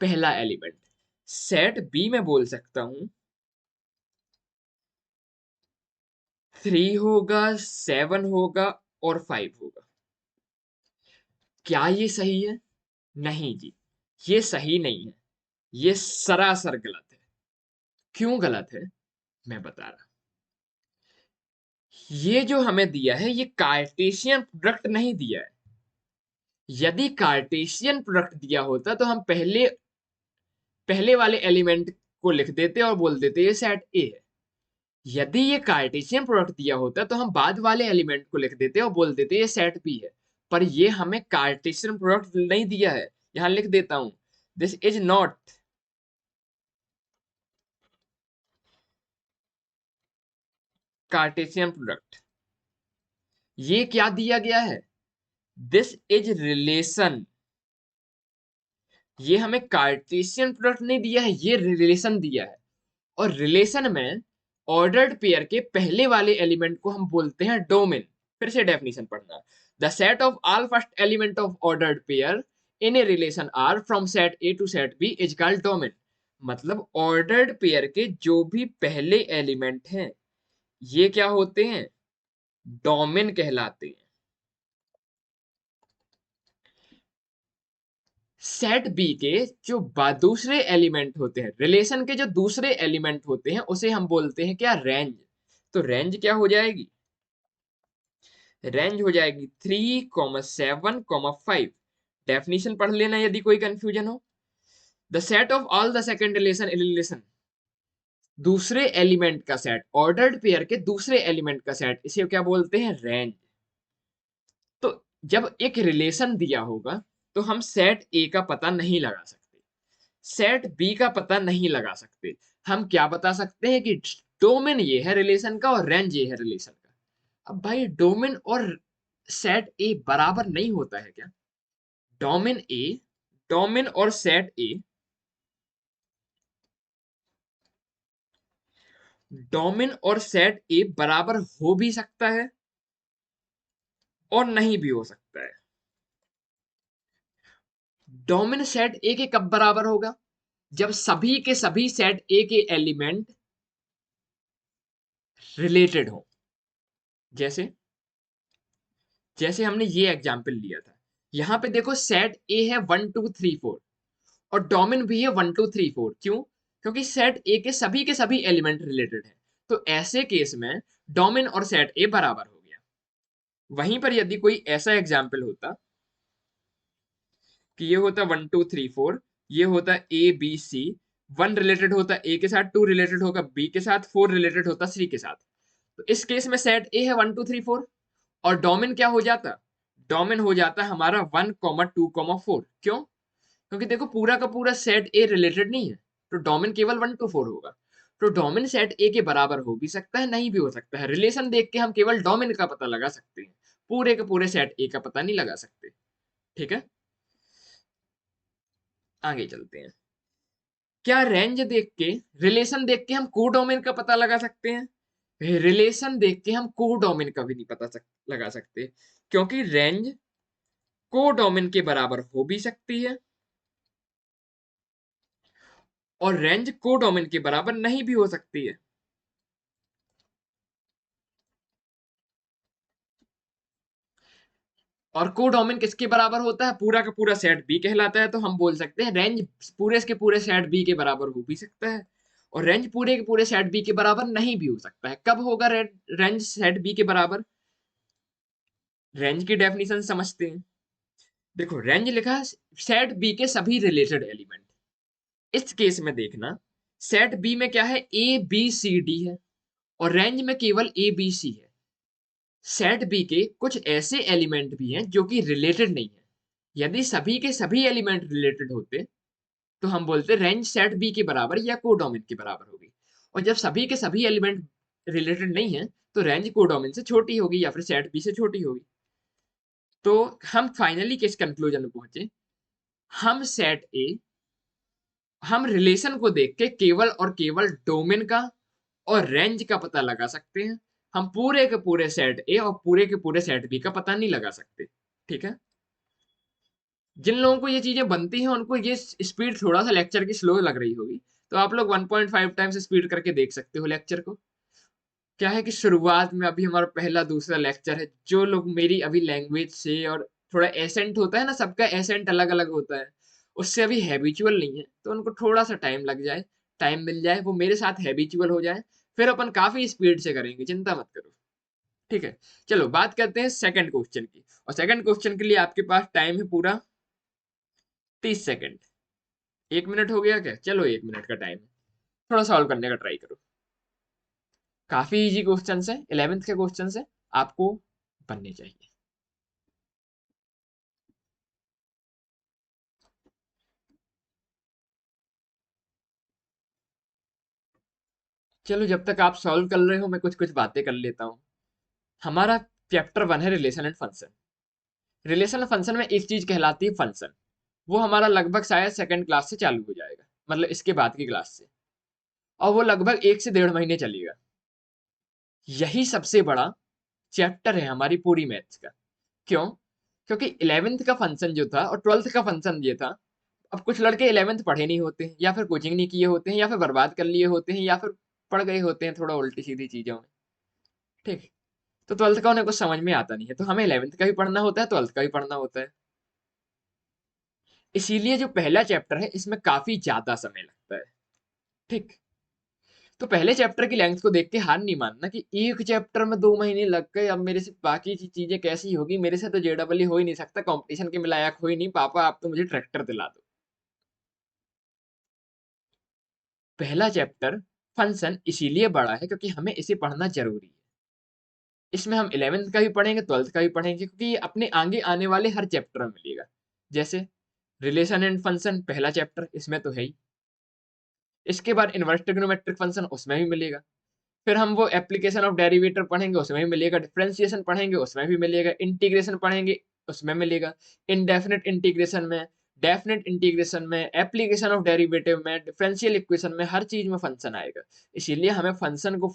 पहला एलिमेंट। सेट बी में बोल सकता हूं 3 होगा, 7 होगा और 5 होगा। क्या ये सही है? नहीं जी, ये सही नहीं है, ये सरासर गलत है। क्यों गलत है? मैं बता रहा, ये जो हमें दिया है ये कार्टेशियन प्रोडक्ट नहीं दिया है। यदि कार्टेशियन प्रोडक्ट दिया होता तो हम पहले पहले वाले एलिमेंट को लिख देते और बोल देते ये सेट ए है। यदि ये कार्टेशियन प्रोडक्ट दिया होता तो हम बाद वाले एलिमेंट को लिख देते और बोल देते ये सेट बी है। पर ये हमें कार्टेशियन प्रोडक्ट नहीं दिया है। यहां लिख देता हूं, this is not Cartesian product. ये क्या दिया गया है? This is relation. ये हमें कार्टेशियन प्रोडक्ट नहीं दिया है, ये रिलेशन दिया है। और रिलेशन में ऑर्डर्ड पेयर के पहले वाले एलिमेंट को हम बोलते हैं डोमेन। फिर से डेफिनेशन पढ़ना, the set of all first element of ordered pair in a relation R from set A to set B is called domain. मतलब ऑर्डर्ड पेयर के जो भी पहले एलिमेंट हैं ये क्या होते हैं? डोमेन कहलाते हैं। सेट बी के जो दूसरे एलिमेंट होते हैं, रिलेशन के जो दूसरे एलिमेंट होते हैं उसे हम बोलते हैं क्या? रेंज। तो रेंज क्या हो जाएगी? रेंज हो जाएगी 3,7,5। डेफिनेशन पढ़ लेना यदि कोई कंफ्यूजन हो। The set of all the second relation in relation, दूसरे एलिमेंट का सेट, ऑर्डर्ड पेयर के दूसरे एलिमेंट का सेट, इसे क्या बोलते हैं? रेंज। तो जब एक रिलेशन दिया होगा तो हम सेट ए का पता नहीं लगा सकते, सेट बी का पता नहीं लगा सकते। हम क्या बता सकते हैं कि डोमेन ये है रिलेशन का और रेंज ये है रिलेशन का। अब भाई डोमेन और सेट ए बराबर नहीं होता है क्या? डोमेन ए, डोमेन और सेट ए, डोमेन और सेट ए बराबर हो भी सकता है और नहीं भी हो सकता है। डोमेन सेट ए के कब बराबर होगा? जब सभी के सभी सेट ए के एलिमेंट रिलेटेड हो। जैसे जैसे हमने ये एग्जांपल लिया था, यहां पे देखो सेट ए है 1 2 3 4 और डोमेन भी है 1 2 3 4। क्यों? क्योंकि सेट ए के सभी एलिमेंट रिलेटेड है। तो ऐसे केस में डोमेन और सेट ए बराबर हो गया। वहीं पर यदि कोई ऐसा एग्जाम्पल होता कि ये होता 1 2 3 4, ये होता ए बी सी, 1 रिलेटेड होता ए के साथ, 2 रिलेटेड होगा बी के साथ, 4 रिलेटेड होता सी के साथ। तो इस केस में सेट ए है 1 2 3 4, और डोमेन क्या हो जाता, डोमेन हो जाता हमारा 1 2 4। क्यों? क्योंकि देखो पूरा का पूरा सेट ए रिलेटेड नहीं है, तो डोमेन केवल 1 2 4 होगा। तो डोमेन सेट ए के बराबर हो भी सकता है, नहीं भी हो सकता है। रिलेशन देख के हम केवल डोमेन का पता लगा सकते हैं, पूरे के पूरे सेट ए का पता नहीं लगा सकते। ठीक है, आगे चलते हैं। क्या रेंज देख के, रिलेशन देख के हम कोडोमेन का पता लगा सकते हैं? रिलेशन देख के हम कोडोमेन का भी नहीं लगा सकते, क्योंकि रेंज कोडोमेन के बराबर हो भी सकती है और रेंज कोडोमेन के बराबर नहीं भी हो सकती है। और कोडोमेन किसके बराबर होता है? पूरा का पूरा सेट बी कहलाता है। तो हम बोल सकते हैं रेंज पूरे के पूरे सेट बी के बराबर हो भी सकता है, और रेंज पूरे के पूरे सेट बी के बराबर नहीं भी हो सकता है। कब होगा रेंज सेट बी के बराबर? रेंज की डेफिनेशन समझते हैं। देखो रेंज लिखा है सेट बी के सभी रिलेटेड एलिमेंट। इस केस में देखना, सेट बी में क्या है, ए बी सी डी है, और रेंज में केवल ए बी सी है। सेट बी के कुछ ऐसे एलिमेंट भी हैं जो कि रिलेटेड नहीं है। यदि सभी के सभी एलिमेंट रिलेटेड होते तो हम बोलते रेंज सेट बी के बराबर या कोडोमेन के बराबर होगी। और जब सभी के सभी एलिमेंट रिलेटेड नहीं है, तो रेंज कोडोमेन से छोटी होगी या फिर सेट बी से छोटी होगी। तो हम फाइनली किस कंक्लूजन में पहुंचे? हम सेट ए, हम रिलेशन को देख के केवल और केवल डोमेन का और रेंज का पता लगा सकते हैं। हम पूरे के पूरे सेट ए और पूरे के पूरे सेट बी का पता नहीं लगा सकते। ठीक है, जिन लोगों को ये चीजें बनती हैं उनको ये स्पीड थोड़ा सा लेक्चर की स्लो लग रही होगी, तो आप लोग 1.5 टाइम्स स्पीड करके देख सकते हो लेक्चर को। क्या है कि शुरुआत में अभी हमारा पहला दूसरा लेक्चर है, जो लोग मेरी अभी लैंग्वेज से और थोड़ा एसेंट होता है ना, सबका एसेंट अलग अलग होता है, उससे अभी हैबिचुअल नहीं है, तो उनको थोड़ा सा टाइम लग जाए, टाइम मिल जाए, वो मेरे साथ हैबिचुअल हो जाए, फिर अपन काफी स्पीड से करेंगे, चिंता मत करो। ठीक है, चलो बात करते हैं सेकंड क्वेश्चन की। और सेकंड क्वेश्चन के लिए आपके पास टाइम है पूरा 30 सेकंड। 1 मिनट हो गया क्या? चलो 1 मिनट का टाइम है, थोड़ा सॉल्व करने का ट्राई करो। काफी इजी क्वेश्चन है, 11th के क्वेश्चन है, आपको बनने चाहिए। चलो जब तक आप सॉल्व कर रहे हो मैं कुछ कुछ बातें कर लेता हूँ। हमारा चैप्टर 1 है relation and function. Relation and function में एक चीज कहलाती है फंक्शन। वो हमारा लगभग शायद सेकंड क्लास से चालू हो जाएगा, मतलब इसके बाद की क्लास से, और वो लगभग 1 से 1.5 महीने चलेगा। यही सबसे बड़ा चैप्टर है हमारी पूरी मैथ्स का। क्यों? क्योंकि 11th का फंक्शन जो था और 12th का फंक्शन ये था। अब कुछ लड़के 11th पढ़े नहीं होते हैं, या फिर कोचिंग नहीं किए होते हैं, या फिर बर्बाद कर लिए होते हैं, या फिर पढ़ गए होते हैं थोड़ा उल्टी सीधी चीजों में। ठीक, तो 12th का उन्हें कुछ समझ में आता नहीं है, तो हमें 11th का भी पढ़ना होता है, 12th का भी पढ़ना होता है। इसीलिए जो पहला चैप्टर है इसमें काफी ज्यादा समय लगता है। ठीक, तो पहले चैप्टर की लेंथ को देख के हार नहीं मानना कि एक चैप्टर में 2 महीने लग गए, अब मेरे से बाकी चीजें कैसी होगी, मेरे से तो जेडबल हो ही नहीं सकता, कंपटीशन के में लायक हो ही नहीं, पापा आप तो मुझे ट्रैक्टर दिला दो। पहला चैप्टर फंक्शन इसीलिए बड़ा है क्योंकि हमें इसे पढ़ना जरूरी है। इसमें हम 11th का भी पढ़ेंगे, 12th का भी पढ़ेंगे, क्योंकि ये अपने आगे आने वाले हर चैप्टर में मिलेगा। जैसे रिलेशन एंड फंक्शन पहला चैप्टर, इसमें तो है ही। इसके बाद इनवर्स ट्रिग्नोमेट्रिक फंक्शन, उसमें भी मिलेगा। फिर हम वो एप्लीकेशन ऑफ डेरिवेटिव पढ़ेंगे, उसमें भी मिलेगा। डिफरेंशिएशन पढ़ेंगे, उसमें भी मिलेगा। इंटीग्रेशन पढ़ेंगे, उसमें मिलेगा। इनडेफिनेट इंटीग्रेशन में, डेफिनेट इंटीग्रेशन में, एप्लीकेशन ऑफ डेरिवेटिव में, डिफरेंशियल इक्वेशन में, हर चीज में फंक्शन आएगा। इसीलिए हमें फंक्शन को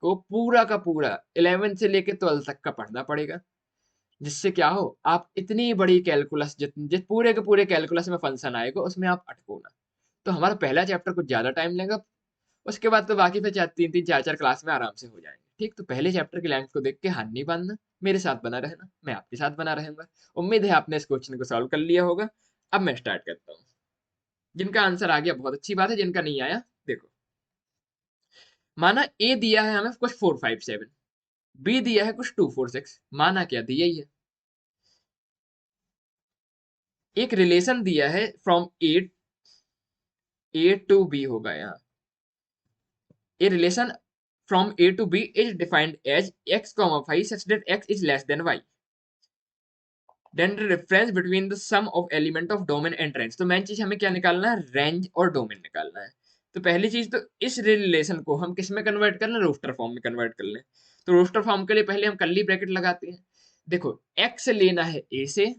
पूरा का पूरा 11 से लेके 12 तक का पढ़ना पड़ेगा, जिससे क्या हो, आप इतनी बड़ी कैलकुलस जिस पूरे के पूरे कैलकुलस में फंक्शन आएगा उसमें आप अटको ना। तो हमारा पहला चैप्टर कुछ ज्यादा टाइम लेगा, उसके बाद तो बाकी फिर 3-3 4-4 क्लास में आराम से हो जाएंगे। ठीक, तो पहले चैप्टर की लेंथ को देख के हार नहीं बांधना, मेरे साथ बना रहना, मैं आपके साथ बना रहूंगा। उम्मीद है आपने इस क्वेश्चन को सॉल्व कर लिया होगा। अब मैं स्टार्ट करता हूँ। जिनका आंसर आ गया बहुत अच्छी बात है, जिनका नहीं आया देखो। माना ए दिया है हमें कुछ 4 5 7, बी दिया है कुछ 2 4 6। माना क्या दिया ही है, एक रिलेशन दिया है फ्रॉम 8 ए टू बी होगा यहाँ। A relation from A to B is defined as X comma Y such that X is less than Y, then the difference between the sum of element of domain and range. तो main चीज हमें क्या निकालना है, range और domain निकालना है। तो पहली चीज तो इस रिलेशन को हम किस में कन्वर्ट कर लें, रोस्टर फॉर्म में कन्वर्ट कर लें। तो रोस्टर फॉर्म के लिए पहले हम कर्ली ब्रैकेट लगाते हैं। देखो एक्स लेना है ए से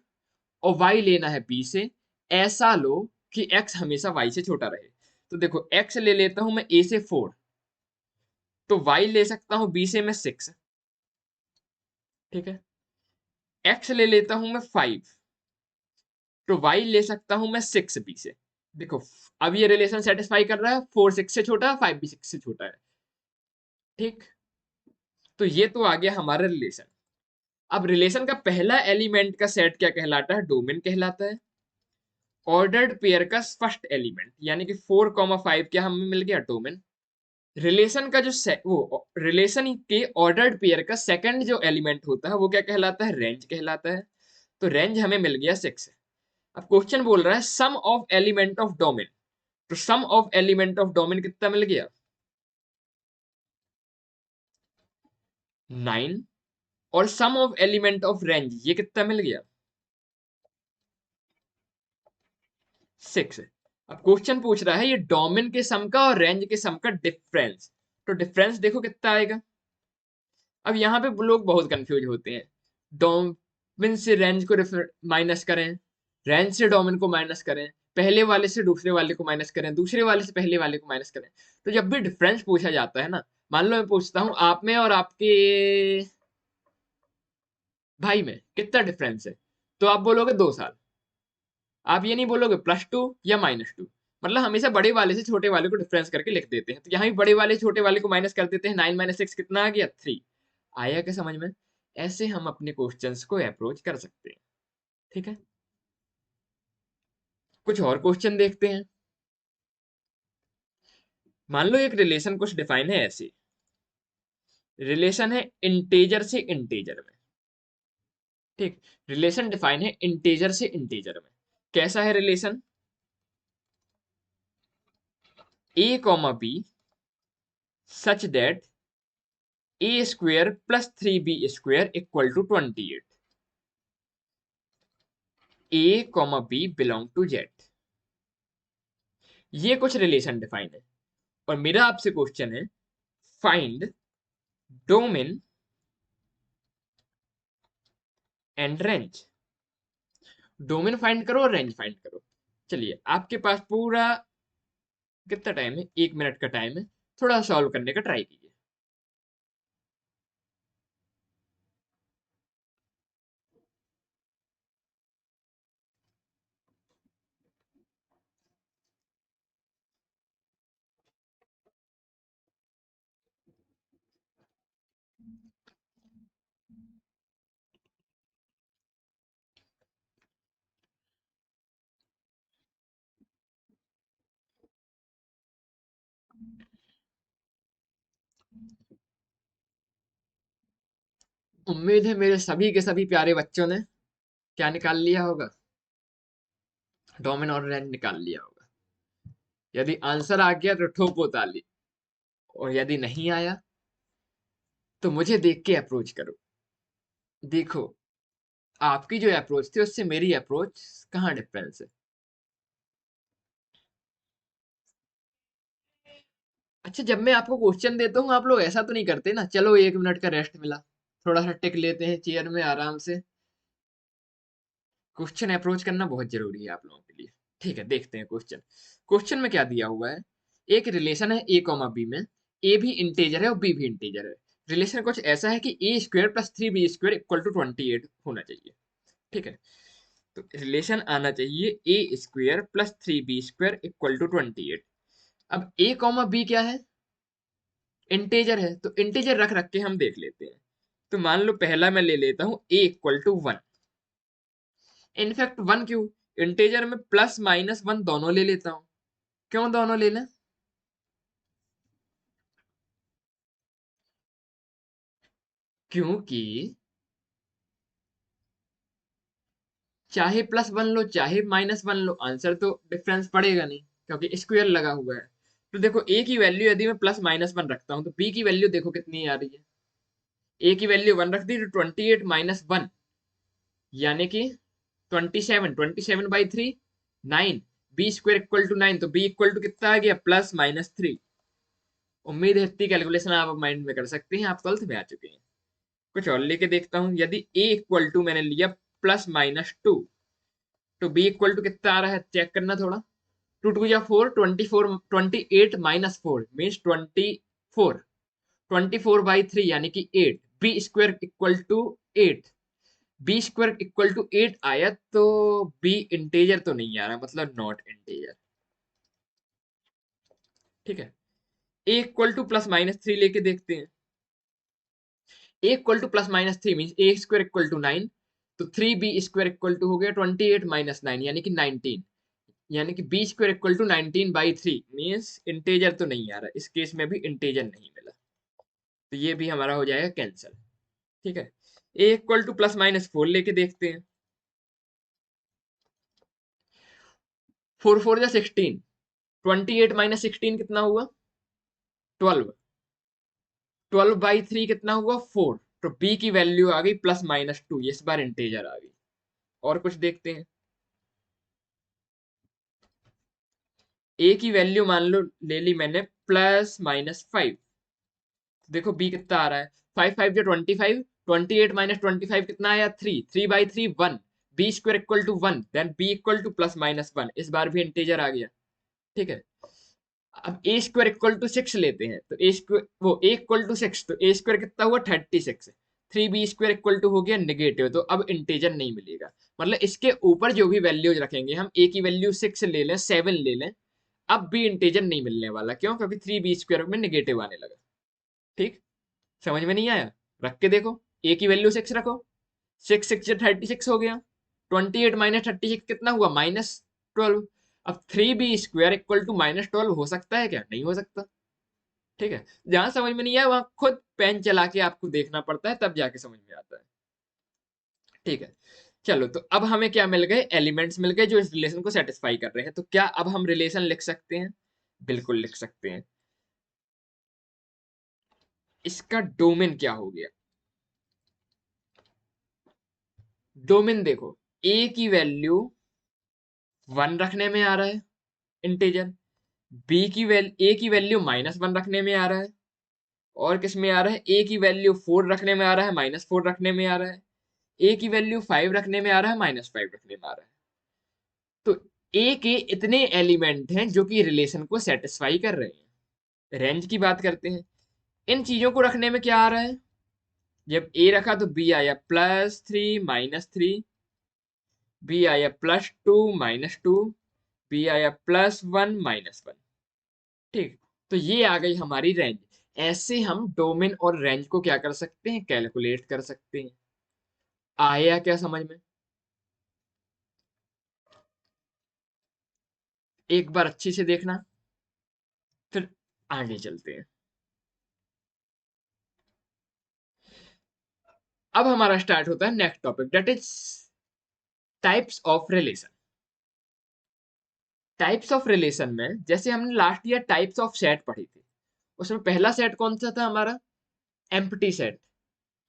और वाई लेना है बी से, ऐसा लो कि एक्स हमेशा वाई से छोटा रहे। तो देखो एक्स ले लेता हूं मैं ए से 4, तो वाई ले सकता हूं बी से मैं 6, ठीक है। एक्स ले लेता हूं मैं 5, तो वाई ले सकता हूं मैं 6 बी से। देखो अब ये रिलेशन सेटिस्फाई कर रहा है, 4 6 से छोटा है, 5 भी 6 से छोटा है, ठीक। तो ये तो आ गया हमारा रिलेशन। अब रिलेशन का पहला एलिमेंट का सेट क्या कहलाता है, डोमेन कहलाता है। ऑर्डर्ड पेयर का फर्स्ट एलिमेंट यानी कि 4,5 क्या हमें मिल गया, डोमेन। रिलेशन का जो वो रिलेशन के ऑर्डर्ड पेयर का सेकंड जो एलिमेंट होता है वो क्या कहलाता है, रेंज कहलाता है। तो रेंज हमें मिल गया 6। अब क्वेश्चन बोल रहा है सम ऑफ एलिमेंट ऑफ डोमेन, तो सम ऑफ एलिमेंट ऑफ डोमेन कितना मिल गया, 9। और सम ऑफ एलिमेंट ऑफ रेंज ये कितना मिल गया, 6। अब क्वेश्चन पूछ रहा है ये डोमेन के सम का और रेंज के सम का डिफरेंस। तो डिफरेंस देखो कितना आएगा। अब यहाँ पे लोग बहुत कंफ्यूज होते हैं, डोमेन से रेंज को माइनस करें, रेंज से डोमेन को माइनस करें, पहले वाले से दूसरे वाले को माइनस करें, दूसरे वाले से पहले वाले को माइनस करें। तो जब भी डिफरेंस पूछा जाता है ना, मान लो मैं पूछता हूँ आप में और आपके भाई में कितना डिफरेंस है, तो आप बोलोगे 2 साल। आप ये नहीं बोलोगे +2 या -2। मतलब हमेशा बड़े वाले से छोटे वाले को डिफरेंस करके लिख देते हैं। तो यहाँ भी बड़े वाले छोटे वाले को माइनस कर देते हैं, 9 - 6 कितना आ गया, 3। आया क्या समझ में। ऐसे हम अपने क्वेश्चंस को अप्रोच कर सकते हैं, ठीक है। कुछ और क्वेश्चन देखते हैं। मान लो एक रिलेशन कुछ डिफाइन है ऐसे, रिलेशन है इंटेजर से इंटेजर में, ठीक। रिलेशन डिफाइन है इंटेजर से इंटेजर में। कैसा है relation, a comma B such that a² + 3b² = 28। a comma B belong to z। ये कुछ रिलेशन डिफाइन है और मेरा आपसे क्वेश्चन है find domain and range. Domain find करो और रेंज फाइंड करो। चलिए आपके पास पूरा कितना टाइम है, 1 मिनट का टाइम है, थोड़ा सॉल्व करने का ट्राई कीजिए। उम्मीद है मेरे सभी के सभी प्यारे बच्चों ने क्या निकाल लिया होगा, डोमेन और रेंज निकाल लिया होगा। यदि आंसर आ गया तो ठोको ताली, और यदि नहीं आया तो मुझे देख के अप्रोच करो। देखो आपकी जो अप्रोच थी उससे मेरी अप्रोच कहाँ डिफरेंस है। अच्छा जब मैं आपको क्वेश्चन देता हूँ आप लोग ऐसा तो नहीं करते ना, चलो 1 मिनट का रेस्ट मिला, थोड़ा सा टिक लेते हैं चेयर में आराम से। क्वेश्चन अप्रोच करना बहुत जरूरी है आप लोगों के लिए। ठीक है देखते हैं क्वेश्चन। क्वेश्चन में क्या दिया हुआ है, एक रिलेशन है a कॉमा बी में, a भी इंटीजर है और b भी इंटीजर है। रिलेशन कुछ ऐसा है कि a² + 3b² = 28 होना चाहिए, ठीक है। तो रिलेशन आना चाहिए a² + 3b² = 28। अब a कॉमा b क्या है, इंटीजर है, तो इंटीजर रख रख के हम देख लेते हैं। तो मान लो पहला मैं ले लेता हूँ a = 1। इनफैक्ट 1 क्यों, इंटीजर में +- 1 दोनों ले लेता हूं। क्यों दोनों ले लें, क्योंकि चाहे +1 लो चाहे -1 लो आंसर तो डिफरेंस पड़ेगा नहीं। क्योंकि स्क्वायर लगा हुआ है। तो देखो ए की वैल्यू यदि मैं प्लस माइनस वन रखता हूँ तो बी की वैल्यू देखो कितनी आ रही है। ए की वैल्यू वन रख दी तो 28 - 1 यानी कि 27 9। बी स्क्वायर इक्वल टू 9, तो बी इक्वल टू कितना आ गया, +-3। उम्मीद है इतनी कैलकुलेशन आप माइंड में कर सकते हैं, आप 12th में आ चुके हैं। कुछ और लेके देखता हूँ, यदि ए इक्वल टू मैंने लिया +-2, तो बी इक्वल टू कितना आ रहा है, चेक करना थोड़ा। 2 × 2 = 4, 24, 28 - 4 मीन्स 24। 24/3 यानी कि 8। B square equal to 8। B square equal to 8 आया तो बी इंटेजर तो नहीं आ रहा, मतलब नॉट इंटेजर। ठीक है, ए इक्वल टू +-3 लेके देखते हैं। A equal to +-3 means A square equal to 9, तो 3b स्क्वायर इक्वल टू हो गया 28 - 9 यानी कि 19। यानी कि B square equal to 19/3 means integer तो नहीं आ रहा, इस केस में भी इंटेजर नहीं मिला, तो ये भी हमारा हो जाएगा कैंसिल। ठीक है, ए इक्वल टू +-4 लेके देखते हैं। 4 × 4 = 16। 28 - 16 कितना हुआ, 12। 12/3 कितना हुआ, 4। तो बी की वैल्यू आ गई +-2, इस बार इंटेजर आ गई। और कुछ देखते हैं। ए की वैल्यू मान लो ले ली मैंने +-5। देखो बी कितना आ रहा है, 5 × 5 = 25। 28 - 25 कितना आया, 3। 3/3 1। B square equal to 1, then B equal to +-1, इस बार भी इंटीजर आ गया। ठीक है, अब ए स्क्वायर इक्वल टू 6 लेते हैं, तो ए स्क्वायर वो ए इक्वल टू 6, तो ए स्क्वायर कितना हुआ, 36। 3b स्क्वायर इक्वल टू हो गया नेगेटिव, तो अब इंटीजर नहीं मिलेगा। मतलब इसके ऊपर जो भी वैल्यूज रखेंगे, हम ए की वैल्यू 6 ले लें, 7 ले लें, अब भी इंटीजर नहीं मिलने वाला। क्यों, क्योंकि 3b स्क्वायर में नेगेटिव आने लगा। ठीक, समझ में नहीं आया, रख के देखो। ए की वैल्यू 6 रखो, 6 × 6 = 36 हो गया। 28 - 36 कितना हुआ, -12। अब 3b² इक्वल टू -12 हो सकता है क्या, नहीं हो सकता। ठीक है, जहां समझ में नहीं आया वहां खुद पेन चला के आपको देखना पड़ता है, तब जाके समझ में आता है। ठीक है, चलो, तो अब हमें क्या मिल गए, एलिमेंट्स मिल गए जो इस रिलेशन को सेटिस्फाई कर रहे हैं। तो क्या अब हम रिलेशन लिख सकते हैं, बिल्कुल लिख सकते हैं। इसका डोमेन क्या हो गया, डोमेन देखो, ए की वैल्यू 1 रखने में आ रहा है इंटीजर, ए की वैल्यू -1 रखने में आ रहा है, और किस में आ रहा है, ए की वैल्यू 4 रखने में आ रहा है, -4 रखने में आ रहा है, ए की वैल्यू 5 रखने में आ रहा है, -5 रखने में आ रहा है। तो ए के इतने एलिमेंट हैं जो कि रिलेशन को सेटिस्फाई कर रहे हैं। रेंज की बात करते हैं, इन चीजों को रखने में क्या आ रहा है, जब ए रखा तो बी आया +3 -3, बी आया +2 -2, बी आया +1 -1। ठीक, तो ये आ गई हमारी रेंज। ऐसे हम डोमेन और रेंज को क्या कर सकते हैं, कैलकुलेट कर सकते हैं। आया क्या समझ में, एक बार अच्छी से देखना, फिर आगे चलते हैं। अब हमारा स्टार्ट होता है next topic, that is types of relation. Types of relation में जैसे हमने last year types of set पढ़ी थी, उसमें पहला सेट कौन सा था हमारा, एम्प्टी सेट,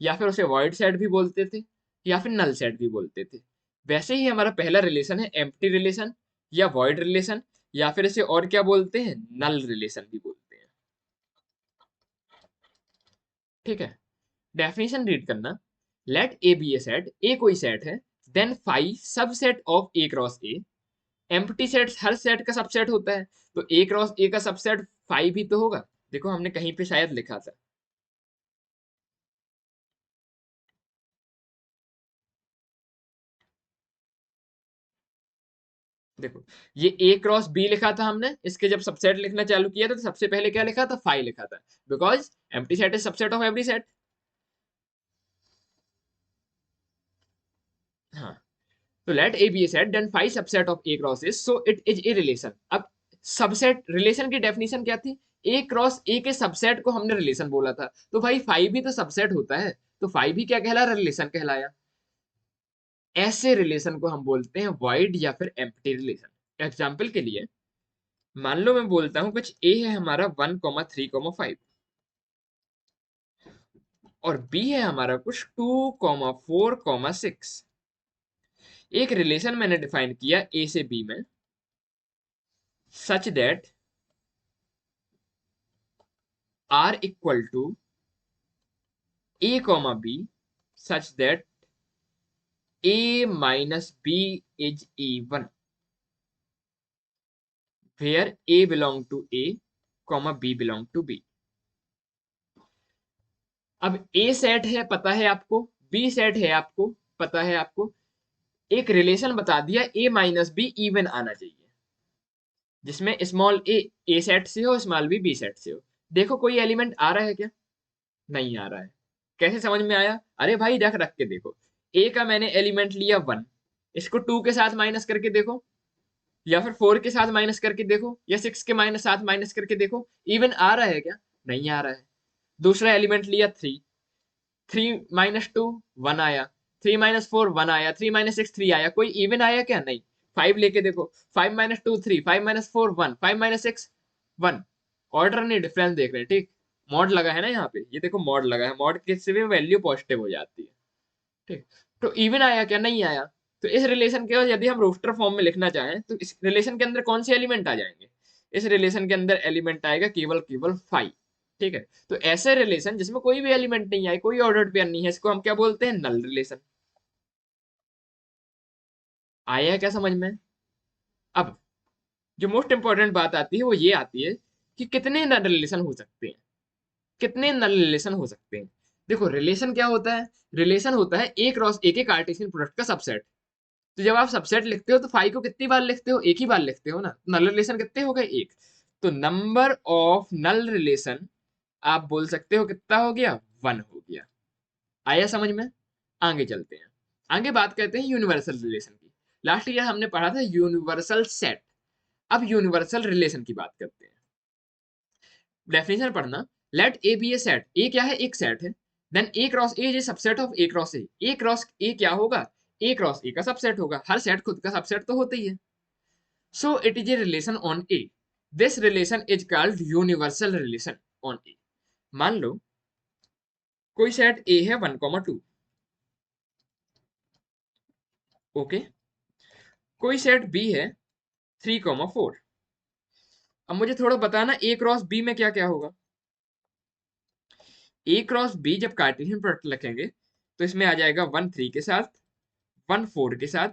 या फिर उसे वॉइड सेट भी बोलते थे, या फिर नल सेट भी बोलते थे। वैसे ही हमारा पहला रिलेशन है एम्प्टी रिलेशन या वॉइड रिलेशन, या फिर इसे और क्या बोलते हैं, नल रिलेशन भी बोलते हैं। ठीक है, डेफिनेशन रीड करना। Let A B a set, A कोई सेट है, then phi subset of A cross A. Empty sets हर सेट का सबसेट होता है, तो ए क्रॉस ए का सबसेट फाई भी तो होगा। देखो हमने कहीं पे शायद लिखा था, देखो ये ए क्रॉस बी लिखा था हमने, इसके जब सबसेट लिखना चालू किया था तो सबसे पहले क्या लिखा था, फाई लिखा था, because empty set is subset of every set. हाँ, तो let A B a set, then phi subset of A cross is, so it is a relation. अब सबसेट रिलेशन की डेफिनेशन क्या थी, ए क्रॉस ए के सबसेट को हमने रिलेशन बोला था, तो भाई फाई भी तो सबसेट होता है, तो फाई भी क्या कहला, रिलेशन कहलाया। ऐसे रिलेशन को हम बोलते हैं वाइड या फिर एम्प्टी रिलेशन। एग्जाम्पल के लिए, मान लो मैं बोलता हूं कुछ ए है हमारा 1,3,5 और बी है हमारा कुछ 2,4,6। एक रिलेशन मैंने डिफाइन किया ए से बी में such that R equal to A comma B such that a minus b is even where a belong to a comma b belong to b। अब a सेट है पता है आपको, b सेट है आपको पता है आपको, एक रिलेशन बता दिया a माइनस बी इवन आना चाहिए जिसमें स्मॉल ए सेट से हो स्मॉल बी सेट से हो। देखो कोई एलिमेंट आ रहा है क्या? नहीं आ रहा है। कैसे समझ में आया? अरे भाई रख रख के देखो, a का मैंने एलिमेंट लिया 1, इसको 2 के साथ माइनस करके देखो या फिर 4 के साथ माइनस करके देखो या 6 के माइनस साथ माइनस करके देखो, इवन आ रहा है क्या? नहीं आ रहा है। दूसरा एलिमेंट लिया 3, 3 माइनस 2 1 आया, 3 माइनस 4 1 आया, 3 माइनस 6 3 आया, कोई इवन आया क्या? नहीं। 5 लेके देखो, 5 माइनस 2 3, 5 माइनस 4 1, 5 माइनस 6 1। ऑर्डर नहीं डिफरेंस देख रहे हैं, ठीक। मॉड लगा है ना यहाँ पे, ये देखो मॉड लगा है, मॉड के से भी वैल्यू पॉजिटिव हो जाती है, ठीक। तो इवन आया क्या? नहीं आया। तो इस रिलेशन के यदि हम रोस्टर फॉर्म में लिखना चाहें तो इस रिलेशन के अंदर कौन से एलिमेंट आ जाएंगे? इस रिलेशन के अंदर एलिमेंट आएगा केवल केवल 5, ठीक है। तो ऐसे रिलेशन जिसमें कोई भी एलिमेंट नहीं आए, कोई ऑर्डर्ड पेयर नहीं है, इसको हम क्या बोलते हैं? नल रिलेशन। आया है क्या समझ में? अब जो मोस्ट इंपॉर्टेंट बात आती है वो ये आती है कि कितने नल रिलेशन हो सकते हैं, कितने नल रिलेशन हो सकते हैं। देखो रिलेशन क्या होता है? रिलेशन होता है ए क्रॉस ए के कार्टेशियन प्रोडक्ट का सबसेट। तो जब आप सबसेट लिखते हो तो फाइव को कितनी बार लिखते हो? एक ही बार लिखते हो ना। नल रिलेशन कितने हो गए? एक। तो नंबर ऑफ नल रिलेशन आप बोल सकते हो कितना हो गया? 1 हो गया। आया समझ में? आगे चलते हैं, आगे बात करते हैं यूनिवर्सल रिलेशन की। लास्ट ईयर हमने पढ़ा था यूनिवर्सल सेट, अब यूनिवर्सल रिलेशन की बात करते हैं। डेफिनेशन पढ़ना, let A B a set. A क्या है? एक सेट है। Then A cross A is subset of A cross A. A cross A क्या होगा? ए क्रॉस ए का सबसेट होगा। हर सेट खुद का सबसेट तो होता ही है। So it is a relation on A. This relation is called universal relation on A. मान लो कोई सेट A है 1,2, ओके। कोई सेट B है 3,4। अब मुझे थोड़ा बताना A क्रॉस B में क्या क्या होगा। A क्रॉस B जब कार्टेशियन प्रोडक्ट लिखेंगे तो इसमें आ जाएगा 1 3 के साथ, 1 4 के साथ,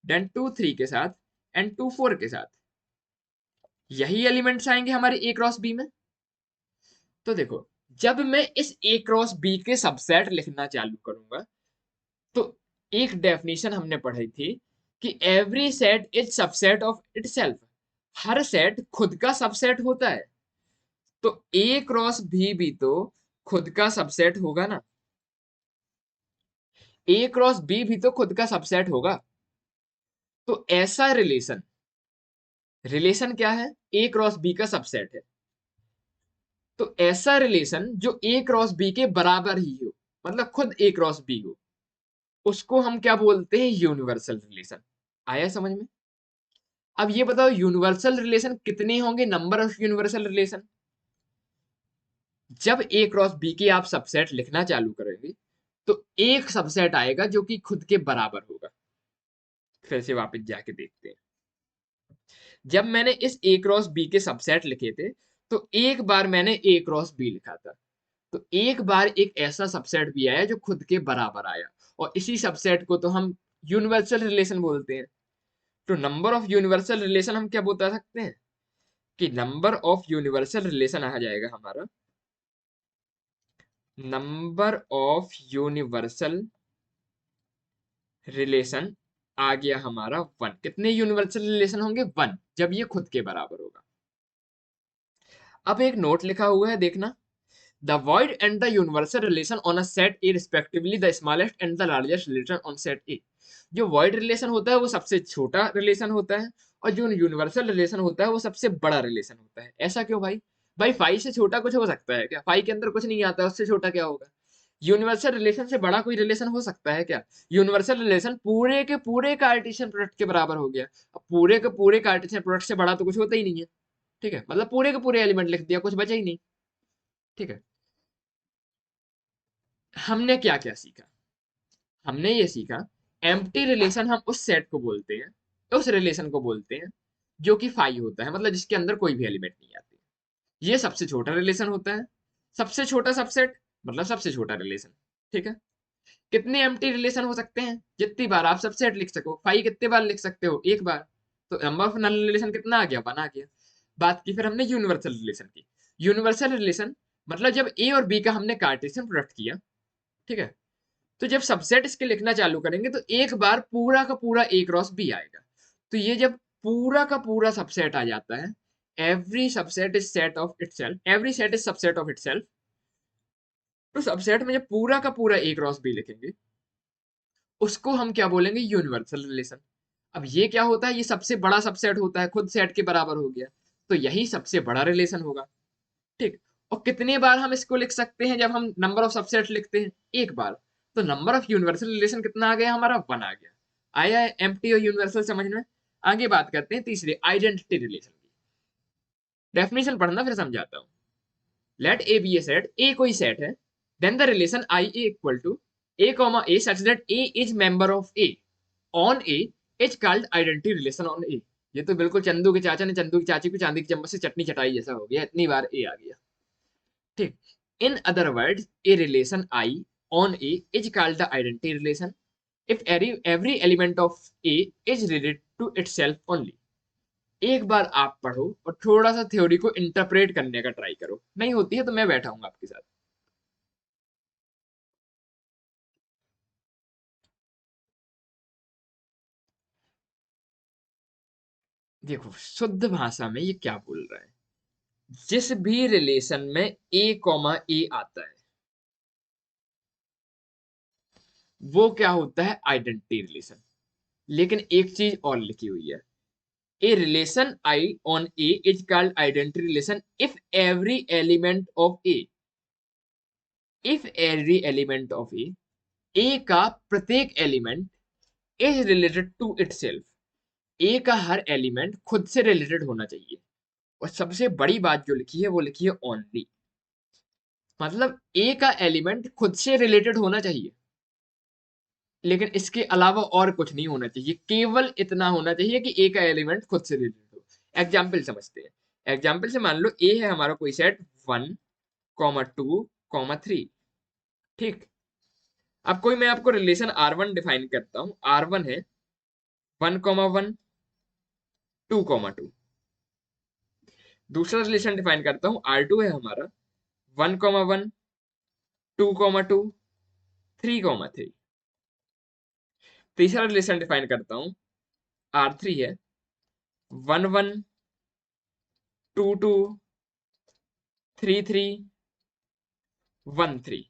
देन 2 3 के साथ एंड 2 4 के साथ। यही एलिमेंट्स आएंगे हमारे A क्रॉस B में। तो देखो जब मैं इस A क्रॉस B के सबसेट लिखना चालू करूंगा तो एक डेफिनेशन हमने पढ़ी थी कि every set is subset of itself. Her set खुद का सबसेट होता है। तो ए क्रॉस भी तो खुद का सबसेट होगा ना। ए क्रॉस बी भी तो खुद का सबसेट होगा। तो ऐसा रिलेशन, रिलेशन क्या है? ए क्रॉस बी का सबसेट है। तो ऐसा रिलेशन जो ए क्रॉस बी के बराबर ही हो, मतलब खुद ए क्रॉस बी हो, उसको हम क्या बोलते हैं? Universal relation. आया समझ में? अब ये बताओ यूनिवर्सल रिलेशन कितने होंगे? Number of universal relation. जब ए क्रॉस बी के आप सबसेट लिखना चालू करेंगे तो एक सबसेट आएगा जो कि खुद के बराबर होगा। फिर से वापस जाके देखते हैं, जब मैंने इस ए क्रॉस बी के सबसेट लिखे थे तो एक बार मैंने ए क्रॉस बी लिखा था, तो एक बार एक ऐसा सबसेट भी आया जो खुद के बराबर आया, और इसी सबसेट को तो हम यूनिवर्सल रिलेशन बोलते हैं। तो नंबर ऑफ यूनिवर्सल रिलेशन हम क्या बता सकते हैं कि नंबर ऑफ यूनिवर्सल रिलेशन आ जाएगा हमारा, नंबर ऑफ यूनिवर्सल रिलेशन आ गया हमारा 1। कितने यूनिवर्सल रिलेशन होंगे? 1, जब ये खुद के बराबर होगा। अब एक नोट लिखा हुआ है देखना, the void and the universal relation on a set A respectively the smallest and the largest relation on set A। जो void रिलेशन होता है वो सबसे छोटा रिलेशन होता है, और जो यूनिवर्सल रिलेशन होता है वो सबसे बड़ा रिलेशन होता है। ऐसा क्यों भाई? भाई 5 से छोटा कुछ हो सकता है क्या? 5 के अंदर कुछ नहीं आता है, उससे छोटा क्या होगा? यूनिवर्सल रिलेशन से बड़ा कोई रिलेशन हो सकता है क्या? यूनिवर्सल रिलेशन पूरे के पूरे कार्टेशियन प्रोडक्ट के बराबर हो गया। अब पूरे के पूरे कार्टेशियन प्रोडक्ट से बड़ा तो कुछ होता ही नहीं है। ठीक है, मतलब पूरे के पूरे एलिमेंट लिख दिया, कुछ बचा ही नहीं। ठीक है, हमने क्या क्या सीखा? हमने ये सीखा, एम्प्टी रिलेशन हम उस सेट को बोलते हैं, उस रिलेशन को बोलते हैं जो कि फाई होता है, मतलब जिसके अंदर कोई भी एलिमेंट नहीं आती। ये सबसे छोटा रिलेशन होता है, सबसे छोटा सबसेट, मतलब सबसे छोटा रिलेशन। ठीक है, कितने एम्प्टी रिलेशन हो सकते हैं? जितनी बार आप सबसेट लिख सको। फाई कितने बार लिख सकते हो? एक बार। तो नंबर ऑफ नल रिलेशन कितना आ गया? 1 आ गया। बात की फिर हमने यूनिवर्सल रिलेशन की। यूनिवर्सल रिलेशन मतलब जब ए और बी का हमने कार्टेशियन प्रोडक्ट किया, ठीक है, तो जब सबसेट इसके लिखना चालू करेंगे तो एक बार पूरा का पूरा ए क्रॉस बी आएगा। तो ये जब पूरा का पूरा सबसेट आ जाता है, every subset is set of itself, every set is subset of itself, तो सबसेट में जब पूरा का पूरा ए क्रॉस बी लिखेंगे, उसको हम क्या बोलेंगे? Universal relation. अब ये क्या होता है? ये सबसे बड़ा सबसेट होता है, खुद सेट के बराबर हो गया, तो यही सबसे बड़ा रिलेशन होगा। ठीक। और कितने बार हम इसको लिख सकते हैं? जब हम नंबर ऑफ सबसेट लिखते हैं, एक बार। तो नंबर ऑफ यूनिवर्सल रिलेशन कितना आ गया हमारा? 1 आ गया। आया एम्प्टी और यूनिवर्सल समझ में? आगे बात करते हैं तीसरे, आइडेंटिटी रिलेशन की। डेफिनेशन पढ़ना, फिर समझाता हूँ। Let A B a set, A कोई सेट है, then the relation I A equal to A comma A such that A is member of A on A is called identity relation on A. ये तो बिल्कुल चंदू के चाचा ने चंदू की चाची को चांदी की चम्मच से चटनी चटाई जैसा हो गया, इतनी बार ए आ गया। ठीक। In other words, A relation I on A is called the identity relation if every element of A is related to itself only। एक बार आप पढ़ो और थोड़ा सा थ्योरी को इंटरप्रेट करने का ट्राई करो, नहीं होती है तो मैं बैठा हूं आपके साथ। देखो शुद्ध भाषा में ये क्या बोल रहा है, जिस भी रिलेशन में ए कॉमा ए आता है, वो क्या होता है? Identity relation. लेकिन एक चीज और लिखी हुई है, a relation I on A is called identity relation if every element of A, if every element of A, A का प्रत्येक element is related to itself, A का हर एलिमेंट खुद से रिलेटेड होना चाहिए। और सबसे बड़ी बात जो लिखी है वो लिखी है ओनली, मतलब ए का एलिमेंट खुद से रिलेटेड होना चाहिए, लेकिन इसके अलावा और कुछ नहीं होना चाहिए, केवल इतना होना चाहिए कि ए का एलिमेंट खुद से रिलेटेड हो। एग्जाम्पल समझते हैं। एग्जाम्पल से मान लो ए है हमारा कोई सेट 1, 2, 3। ठीक। अब कोई मैं आपको रिलेशन R1 डिफाइन करता हूं। R1 है 1, 1, 2, 2। दूसरा रिलेशन डिफाइन करता हूं, R2 है हमारा 1, 1, 2, 2, 3, 3। तीसरा रिलेशन डिफाइन करता हूं, R3 है 11, 22, 33, 13।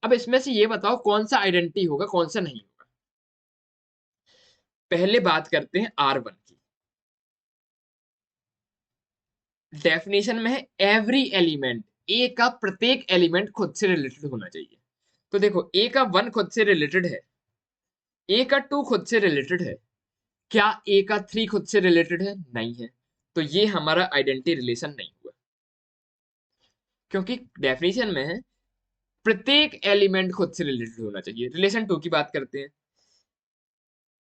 अब इसमें से ये बताओ कौन सा आइडेंटिटी होगा, कौन सा नहीं होगा। पहले बात करते हैं R1 की। डेफिनेशन में है एवरी एलिमेंट, ए का प्रत्येक एलिमेंट खुद से रिलेटेड होना चाहिए। तो देखो ए का 1 खुद से रिलेटेड है, ए का 2 खुद से रिलेटेड है, क्या ए का 3 खुद से रिलेटेड है? नहीं है। तो ये हमारा आइडेंटिटी रिलेशन नहीं हुआ, क्योंकि डेफिनेशन में है प्रत्येक एलिमेंट खुद से रिलेटेड होना चाहिए। रिलेशन 2 की बात करते हैं।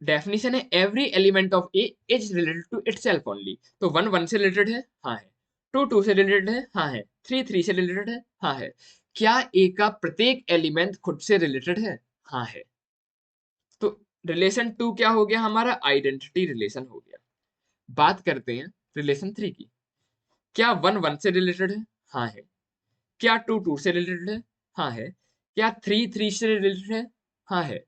डेफिनेशन है every element of A is related to itself only. तो 1, 1 से रिलेटेड है? हाँ है। 2, 2 से रिलेटेड है? हाँ है। 3, 3 से रिलेटेड है? हाँ है। क्या ए का प्रत्येक एलिमेंट खुद से रिलेटेड है? हाँ है। तो रिलेशन 2 क्या हो गया हमारा? आइडेंटिटी रिलेशन हो गया। बात करते हैं रिलेशन 3 की। क्या 1, 1 से रिलेटेड है? हाँ है। क्या 2, 2 से रिलेटेड है? हाँ है। क्या 3, 3 से रिलेटेड है? हाँ है।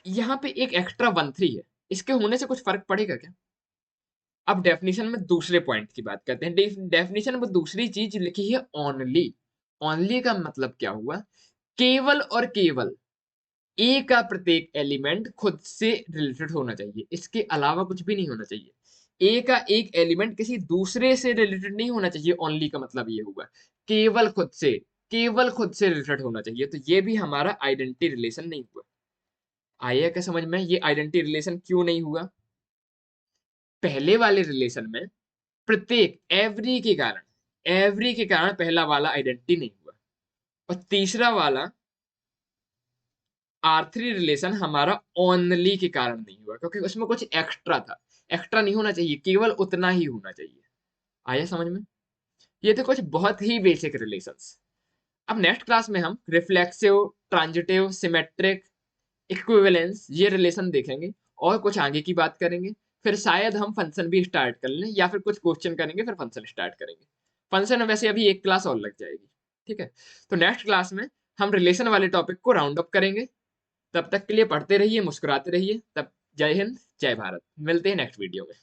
यहाँ पे एक एक्स्ट्रा 1, 3 है, इसके होने से कुछ फर्क पड़ेगा क्या? अब डेफिनेशन में दूसरे पॉइंट की बात करते हैं। डेफिनेशन में दूसरी चीज लिखी है ओनली। ओनली का मतलब क्या हुआ? केवल और केवल ए का प्रत्येक एलिमेंट खुद से रिलेटेड होना चाहिए, इसके अलावा कुछ भी नहीं होना चाहिए। ए का एक एलिमेंट किसी दूसरे से रिलेटेड नहीं होना चाहिए। ओनली का मतलब ये हुआ केवल खुद से, केवल खुद से रिलेटेड होना चाहिए। तो ये भी हमारा आइडेंटिटी रिलेशन नहीं हुआ। आइए क्या समझ में, ये आइडेंटिटी रिलेशन क्यों नहीं हुआ? पहले वाले रिलेशन में प्रत्येक एवरी के कारण पहला वाला आइडेंटिटी नहीं हुआ, और तीसरा वाला R3 रिलेशन हमारा ओनली के कारण नहीं हुआ, क्योंकि उसमें कुछ एक्स्ट्रा था। एक्स्ट्रा नहीं होना चाहिए, केवल उतना ही होना चाहिए। आया समझ में? ये थे कुछ बहुत ही बेसिक रिलेशंस। अब नेक्स्ट क्लास में हम रिफ्लेक्सिव, ट्रांजिटिव, सिमेट्रिक, इक्विवेलेंस ये रिलेशन देखेंगे, और कुछ आगे की बात करेंगे। फिर शायद हम फंक्शन भी स्टार्ट कर लें, या फिर कुछ क्वेश्चन करेंगे फिर फंक्शन स्टार्ट करेंगे। फंक्शन में वैसे अभी एक क्लास और लग जाएगी, ठीक है। तो नेक्स्ट क्लास में हम रिलेशन वाले टॉपिक को राउंड अप करेंगे। तब तक के लिए पढ़ते रहिए, मुस्कुराते रहिए। तब जय हिंद, जय भारत। मिलते हैं नेक्स्ट वीडियो में।